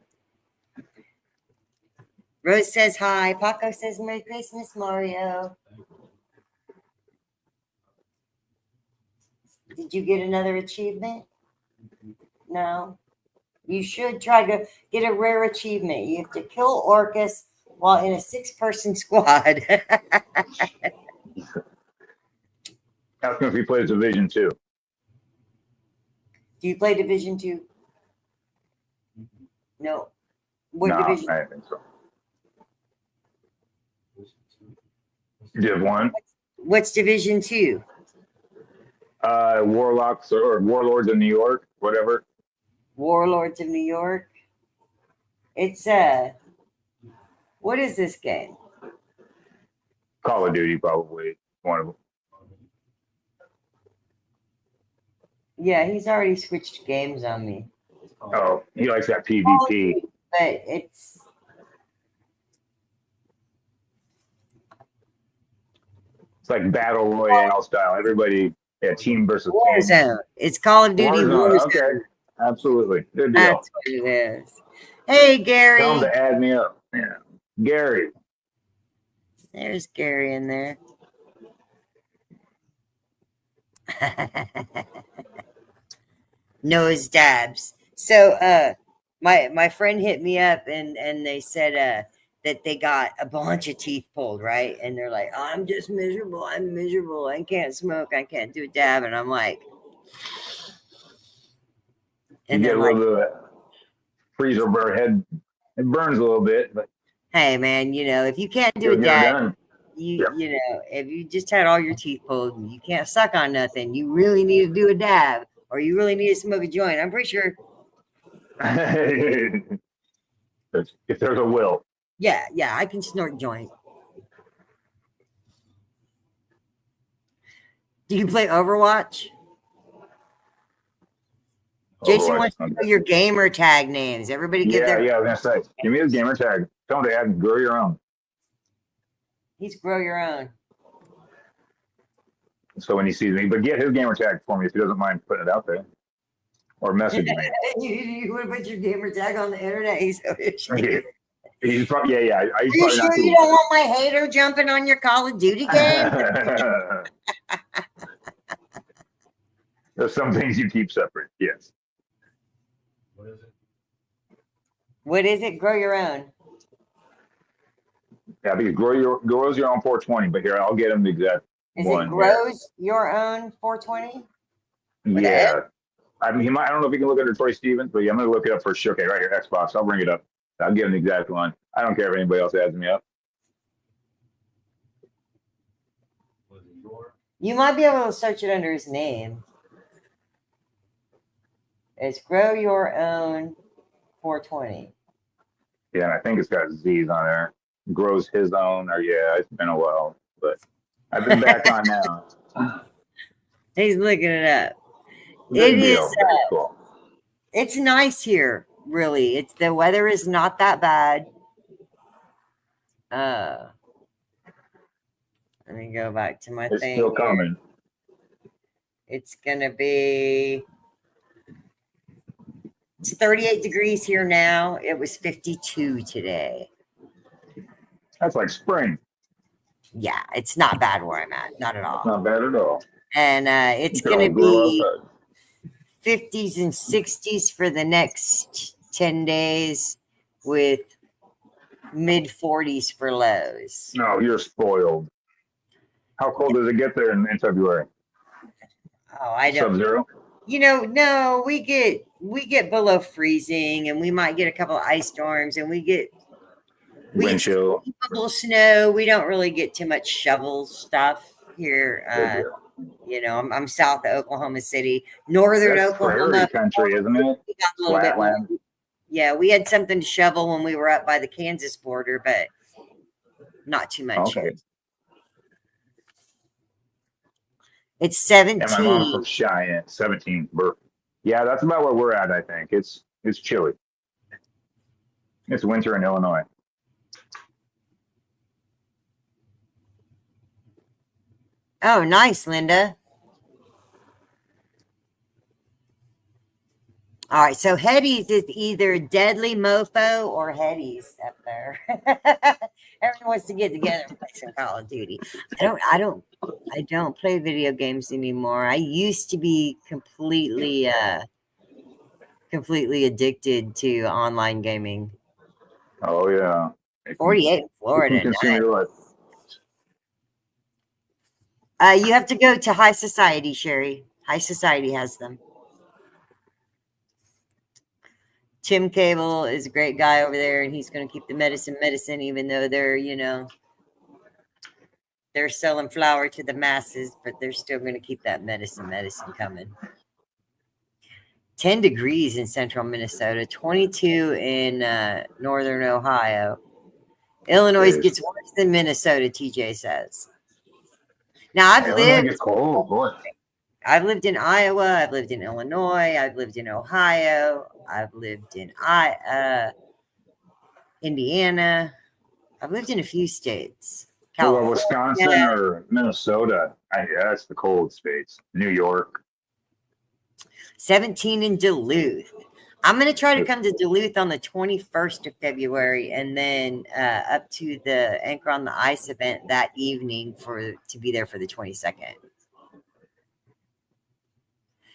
Rose says hi. Paco says Merry Christmas, Mario. Did you get another achievement? No. You should try to get a rare achievement. You have to kill Orcus while in a 6-person squad. Ask him if he plays Division 2. Do you play Division 2? No. What No, division? I don't think so. Div 1. What's Division 2? Warlocks or Warlords of New York, whatever. Warlords of New York. It's what is this game? Call of Duty, probably one of them. Yeah, he's already switched games on me. Oh, he likes that PvP. But it's like battle royale style. Everybody, team versus team. Warzone. It's Call of Duty Warzone. Okay, absolutely. Good deal. That's what it is. Hey, Gary. Tell him to add me up. Yeah, Gary. There's Gary in there. Nose dabs. So my friend hit me up and they said that they got a bunch of teeth pulled, right? And they're like, oh, I'm just miserable. I'm miserable. I can't smoke. I can't do a dab. And I'm like, You get a little bit of that freezer burn head. It burns a little bit, but hey man, if you can't do a dab, you know, if you just had all your teeth pulled and you can't suck on nothing, you really need to do a dab or you really need to smoke a joint. I'm pretty sure. If there's a will. Yeah, I can snort a joint. Do you play Overwatch? Jason wants to know your gamer tag names. Everybody get their. Yeah, I was gonna say, give me a gamer tag. Tell them to add grow your own. He's grow your own. So when he sees me, but get his gamer tag for me if he doesn't mind putting it out there, or message me. You want to put your gamer tag on the internet? He's so He's probably yeah. Are He's you probably sure not you don't want my hater jumping on your Call of Duty game? There's some things you keep separate. Yes. What is it? What is it? Grow your own. Yeah, because grows your own 420. But here, I'll get him the exact Is one. it grows your own 420? Yeah. I mean, he might. I don't know if you can look under Troy Stevens, but yeah, I'm gonna look it up for sure. Okay, right here, Xbox. I'll bring it up. I'll give him the exact one. I don't care if anybody else adds me up. Was it your? You might be able to search it under his name. It's Grow Your Own 420. Yeah, and I think it's got Z's on there. Grows his own, or yeah, it's been a while, but I've been back on now. He's looking it up. Good It deal. is. Very cool. It's nice here, really. It's the weather is not that bad. Let me go back to my It's thing. still here. coming. It's gonna be. It's 38 degrees here now. It was 52 today. That's like spring. Yeah, it's not bad where I'm at. Not at all. Not bad at all. And it's You can going all to grow be outside. 50s and 60s for the next 10 days with mid 40s for lows. No, you're spoiled. How cold does it get there in February? Oh, I don't. Sub-zero? No, we get below freezing, and we might get a couple of ice storms, and we get Wind chill. a little snow. We don't really get too much shovel stuff here. I'm south of Oklahoma City, northern That's Oklahoma. prairie country, isn't it? We got a little bit more. Flatland. Yeah, we had something to shovel when we were up by the Kansas border, but not too much. Okay. It's And my 17. mom's from Cheyenne, 17. Yeah, that's about where we're at, I think. It's chilly. It's winter in Illinois. Oh, nice, Linda. All right, so Hetty's is either Deadly Mofo or Hetty's up there. Everyone wants to get together and play some Call of Duty. I don't play video games anymore. I used to be completely addicted to online gaming. Oh, yeah. 48 in Florida. Consume Nice. your life. You have to go to High Society, Sherry. High Society has them. Tim Cable is a great guy over there, and he's going to keep the medicine, even though they're selling flour to the masses, but they're still going to keep that medicine coming. 10 degrees in central Minnesota, 22 in northern Ohio. Illinois gets worse than Minnesota, TJ says. Now, I've lived in Iowa, I've lived in Illinois, I've lived in Ohio, I've lived in Indiana. I've lived in a few states. Well, Wisconsin or Minnesota. That's the cold states. New York. 17 in Duluth. I'm going to try to come to Duluth on the 21st of February and then up to the Anchor on the Ice event that evening to be there for the 22nd.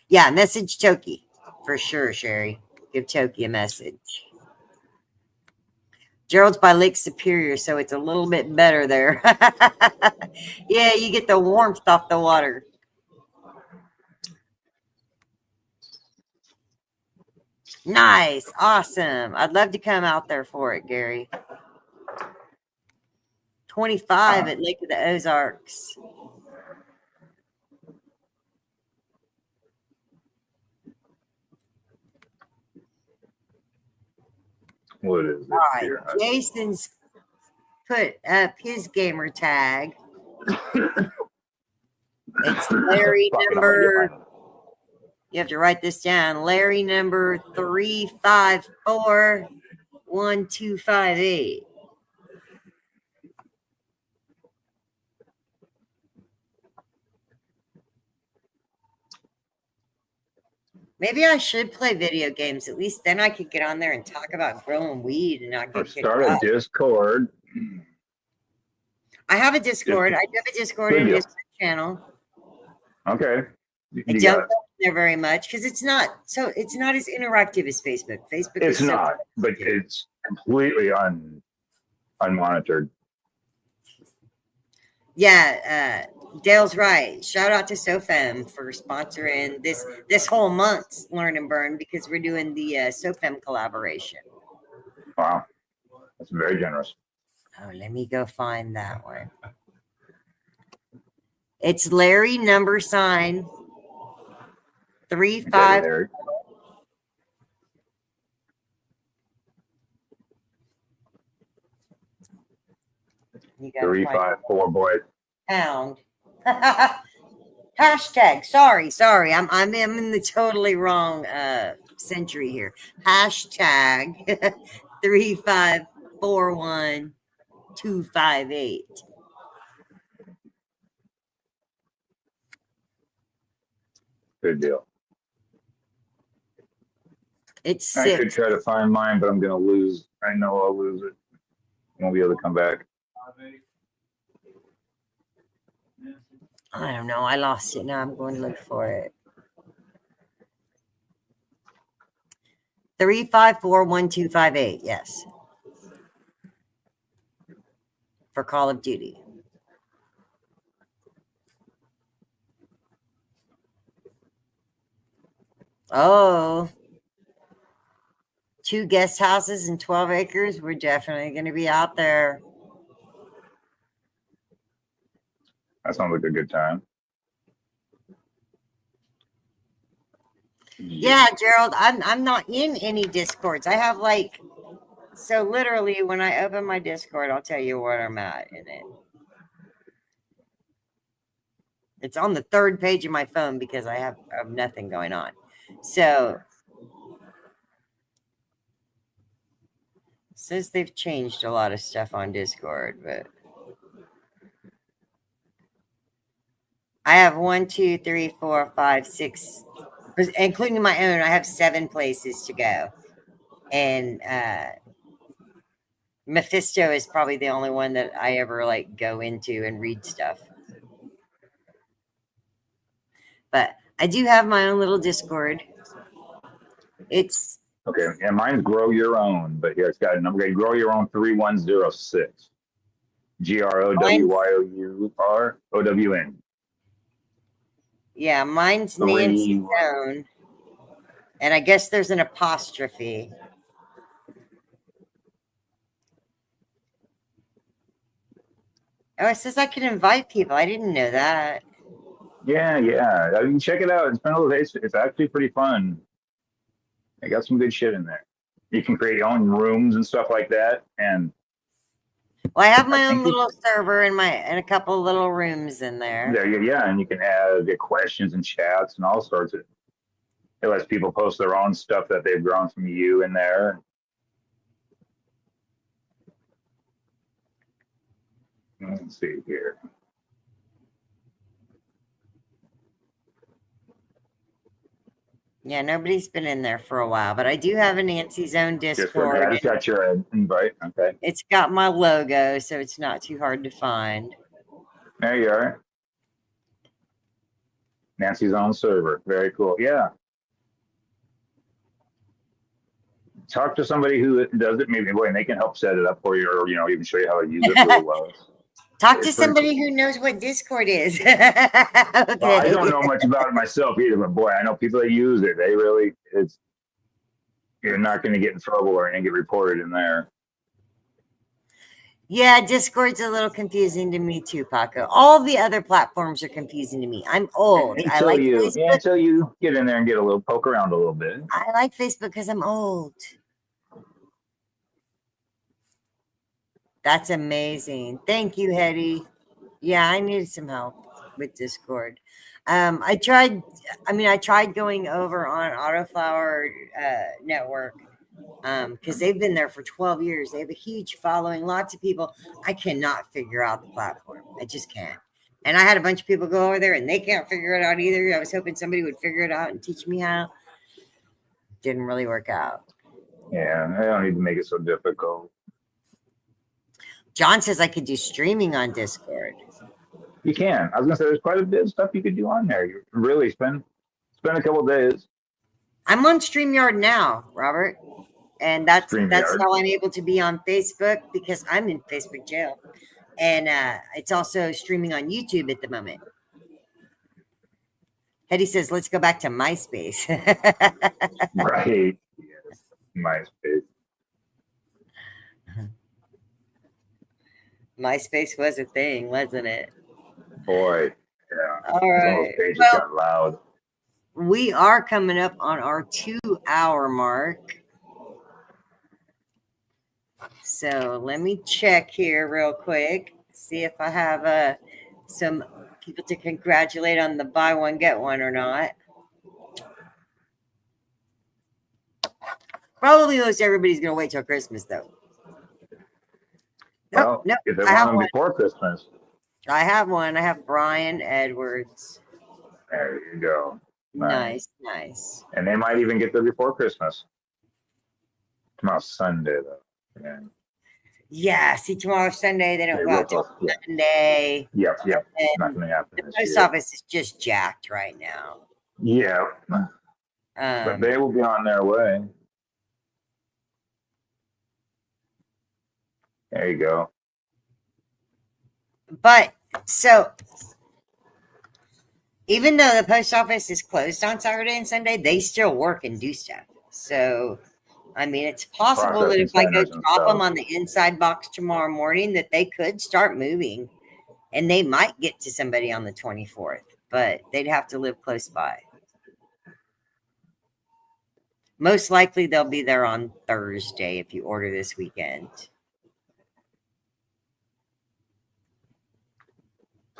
Yeah, message Toki for sure, Sherry. Give Toki a message. Gerald's by Lake Superior, so it's a little bit better there. Yeah, you get the warmth off the water. Nice. Awesome. I'd love to come out there for it, Gary. 25 at Lake of the Ozarks. What is it? All right. Jason's put up his gamer tag. It's Larry number. You have to write this down. Larry number 3541258. Maybe I should play video games. At least then I could get on there and talk about growing weed and not Or get kicked start a out. Discord. I have a Discord. I do have a Discord Good and a deal. Discord channel. Okay. I You don't got, go there very much because it's not as interactive as Facebook. Facebook it's is so not, but it's completely unmonitored. Yeah, Dale's right. Shout out to SoFem for sponsoring this whole month's Learn and Burn because we're doing the SoFem collaboration. Wow. That's very generous. Oh, let me go find that one. It's Larry number sign 35. There. You gotta find 354 boy. pound. Hashtag. Sorry. I'm in the totally wrong century here. Hashtag 3541258. Good deal. It's I could 6. try to find mine, but I'm going to lose. I know I'll lose it. I won't be able to come back. I don't know. I lost it. Now I'm going to look for it. 3541258. Yes. For Call of Duty. Oh. 2 guest houses and 12 acres. We're definitely going to be out there. That sounds like a good time. Yeah, Gerald, I'm not in any Discords. I have so literally when I open my Discord, I'll tell you where I'm at in it. It's on the 3rd page of my phone because I have nothing going on. So says they've changed a lot of stuff on Discord, but I have 1, 2, 3, 4, 5, 6, including my own. I have 7 places to go, and Mephisto is probably the only one that I ever go into and read stuff. But I do have my own little Discord. It's Okay, and mine's Grow Your Own, but here it's got a number. Grow Your Own 3106. GROWYOUROWN. yeah, mine's Nancy Zone, and I guess there's an apostrophe. Oh, it says I can invite people. I didn't know that. Yeah. You can check it out. It's actually pretty fun. I got some good shit in there. You can create your own rooms and stuff like that. And well, I have my own little server and a couple little rooms in there. And you can get questions and chats and all sorts of. It lets people post their own stuff that they've grown from you in there. Let's see here. Yeah, nobody's been in there for a while, but I do have a Nancy Zone Discord. I just got your invite. Okay. It's got my logo, so it's not too hard to find. There you are. Nancy's own server. Very cool. Yeah. Talk to somebody who does it, maybe, and they can help set it up for you, or even show you how to use it really well. Talk to somebody who knows what Discord is. Okay. Well, I don't know much about it myself either, but boy, I know people that use it. You're not going to get in trouble or anything, get reported in there. Yeah, Discord's a little confusing to me too, Paco. All the other platforms are confusing to me. I'm old. Until you get in there and get a little poke around a little bit. I like Facebook because I'm old. That's amazing. Thank you, Hetty. Yeah, I needed some help with Discord. I tried going over on Autoflower Network because they've been there for 12 years. They have a huge following, lots of people. I cannot figure out the platform. I just can't. And I had a bunch of people go over there and they can't figure it out either. I was hoping somebody would figure it out and teach me how. didn't really work out. Yeah, I don't need to make it so difficult. John says I could do streaming on Discord. You can. I was gonna say there's quite a bit of stuff you could do on there. You really spend a couple days. I'm on StreamYard now, Robert. And that's StreamYard. how I'm able to be on Facebook, because I'm in Facebook jail. And it's also streaming on YouTube at the moment. Hetty says, let's go back to MySpace. Right. Yes. MySpace. MySpace was a thing, wasn't it? Boy. Yeah. All right. Those pages Well, got loud. we are coming up on our 2-hour mark. So let me check here real quick, see if I have some people to congratulate on the buy one, get one or not. Probably most everybody's going to wait till Christmas, though. Well, No, if they I have want them one. before Christmas, I have one. I have Brian Edwards. there you go. Nice, nice. And they might even get there before Christmas. Tomorrow's Sunday, though. Yeah. Yeah, see, tomorrow's Sunday. They don't They go out till rip off, yeah. Monday. Yep. And Not going to happen the this post year. office is just jacked right now. Yeah. But they will be on their way. There you go. But so even though the post office is closed on Saturday and Sunday, they still work and do stuff. So, I mean, it's possible that if I go Processing centers and drop them stuff. on the inside box tomorrow morning, that they could start moving and they might get to somebody on the 24th, but they'd have to live close by. Most likely they'll be there on Thursday if you order this weekend.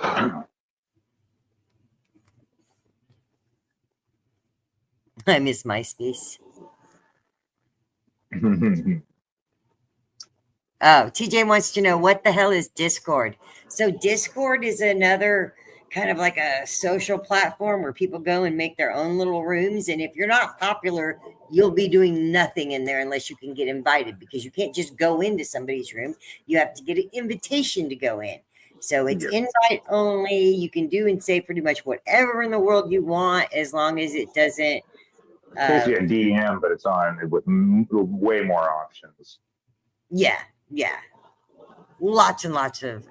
I miss MySpace. Oh, TJ wants to know what the hell is Discord. So Discord is another kind of like a social platform where people go and make their own little rooms. And if you're not popular, you'll be doing nothing in there unless you can get invited, because you can't just go into somebody's room. You have to get an invitation to go in. So it's invite only. You can do and say pretty much whatever in the world you want, as long as it doesn't. Basically a DM, but it's on with way more options. Yeah. Lots and lots of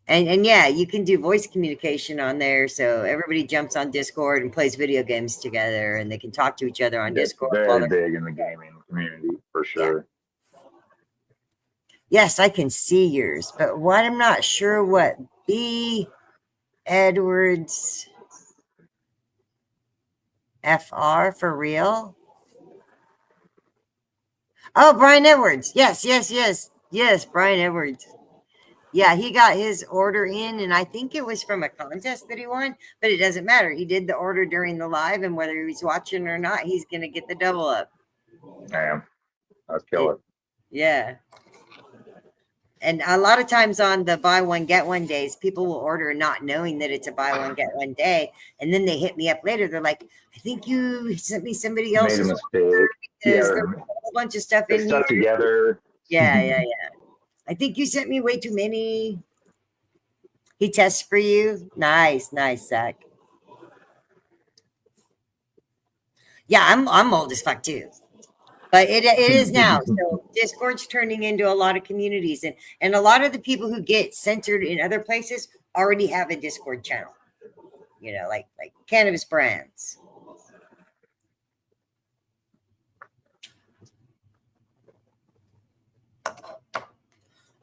and yeah, you can do voice communication on there, so everybody jumps on Discord and plays video games together, and they can talk to each other on Discord. Very big in the gaming community for sure. Yes, I can see yours, but what I'm not sure what B. Edwards FR for real. Oh, Brian Edwards. Yes, Brian Edwards. Yeah, he got his order in, and I think it was from a contest that he won, but it doesn't matter. He did the order during the live, and whether he's watching or not, he's going to get the double up. I am. Let's kill it. Yeah. And a lot of times on the buy one, get one days, people will order not knowing that it's a buy one, get one day. And then they hit me up later. They're like, I think you sent me somebody Made a else's mistake. order because Yeah, there's a whole bunch of stuff they in here. stuck together. Yeah. I think you sent me way too many. He tests for you. Nice, Zach. Yeah, I'm old as fuck too. But it is now. So Discord's turning into a lot of communities, and a lot of the people who get centered in other places already have a Discord channel. You know, like cannabis brands.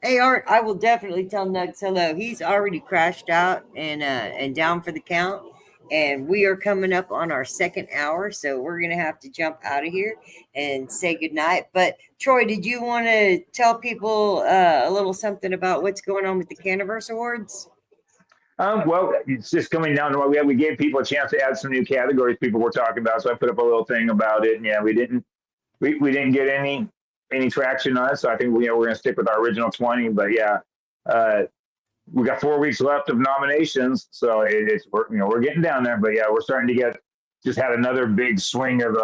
Hey Art, I will definitely tell Nugs hello. He's already crashed out and down for the count. And we are coming up on our second hour, so we're going to have to jump out of here and say goodnight. But, Troy, did you want to tell people a little something about what's going on with the Canniverse Awards? Well, it's just coming down to what we gave people a chance to add some new categories people were talking about. So I put up a little thing about it. And yeah, we didn't get any traction on it. So I think we're going to stick with our original 20. But yeah, we got 4 weeks left of nominations, so we're getting down there. But yeah, we're starting to get just had another big swing of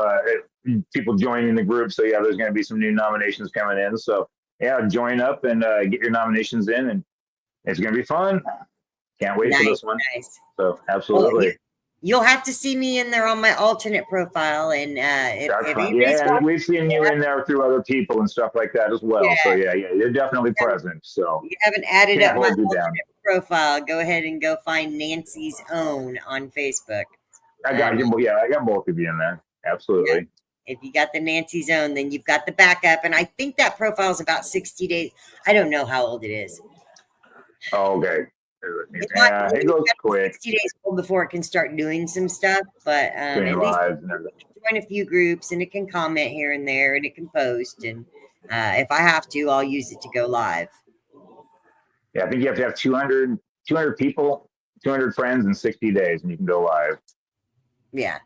people joining the group. So yeah, there's going to be some new nominations coming in. So yeah, join up and get your nominations in, and it's going to be fun. Can't wait for this one. Nice. So absolutely. You'll have to see me in there on my alternate profile, and yeah, we've seen you in there through other people and stuff like that as well. Yeah. So yeah, you're definitely present. So you haven't added Can't up my hold you down. alternate profile, go ahead and go find Nancy's Own on Facebook. I got you. Yeah, I got both of you in there. Absolutely. If you got the Nancy's Own, then you've got the backup, and I think that profile is about 60 days. I don't know how old it is. Oh, okay. Yeah, It goes quick. 60 days old before it can start doing some stuff, but at least Lives and everything. join a few groups, and it can comment here and there, and it can post, and if I have to, I'll use it to go live. Yeah, I think you have to have 200 people, 200 friends in 60 days, and you can go live. Yeah.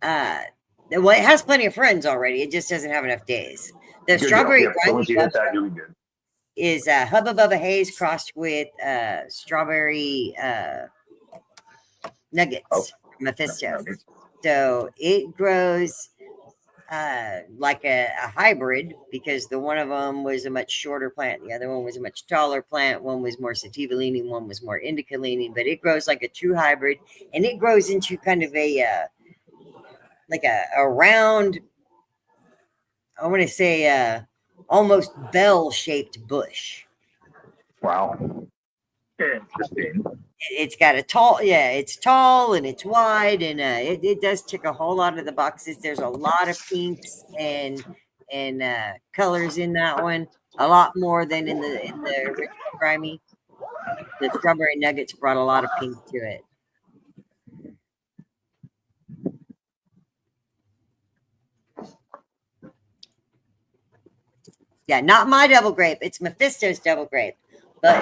Well, it has plenty of friends already. It just doesn't have enough days. The Good strawberry deal. Yeah, so once you hit that, you'll be good. is Hubba Bubba Haze crossed with strawberry nuggets, Mephisto. So it grows like a hybrid, because the one of them was a much shorter plant, the other one was a much taller plant. One was more sativa leaning, one was more indica leaning, but it grows like a true hybrid, and it grows into kind of a like a round, I want to say almost bell-shaped bush. Wow. Interesting. It's got a tall, it's tall and it's wide, and it does tick a whole lot of the boxes. There's a lot of pinks and colors in that one, a lot more than in the Rich Grimy. The strawberry nuggets brought a lot of pink to it. Yeah, not my double grape. It's Mephisto's double grape. But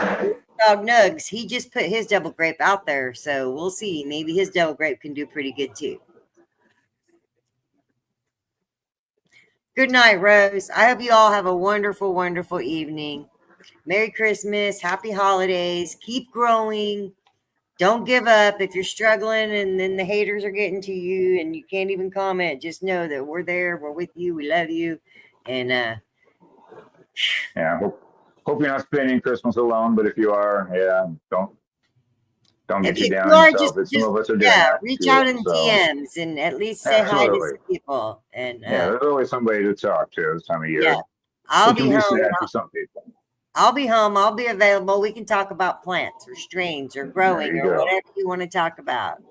Dog Nugs, he just put his double grape out there. So we'll see. Maybe his double grape can do pretty good too. Good night, Rose. I hope you all have a wonderful, wonderful evening. Merry Christmas. Happy holidays. Keep growing. Don't give up. If you're struggling and then the haters are getting to you and you can't even comment, just know that we're there. We're with you. We love you. And yeah, hope you're not spending Christmas alone, but if you are, yeah, don't get you down on yourself. Some of us are doing that reach too, out in so. DMs and at least say hi to some people. And yeah, there's always somebody to talk to this time of year. Yeah, I'll be home. Sad for some people. I'll be home. I'll be available. We can talk about plants or strains or growing or whatever you want to talk about.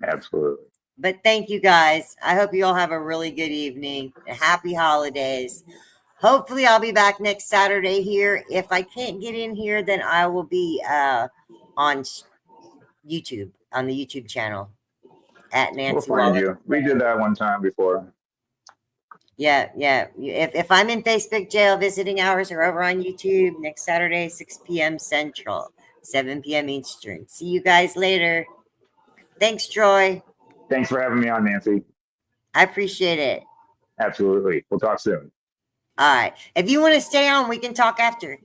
Absolutely. But thank you guys. I hope you all have a really good evening. Happy holidays. Hopefully I'll be back next Saturday here. If I can't get in here, then I will be on YouTube, on the YouTube channel at Nancy. We'll find you. We did that one time before. Yeah. If I'm in Facebook jail, visiting hours are over on YouTube next Saturday, 6 p.m. Central, 7 p.m. Eastern. See you guys later. Thanks, Troy. Thanks for having me on, Nancy. I appreciate it. Absolutely. We'll talk soon. All right. If you want to stay on, we can talk after.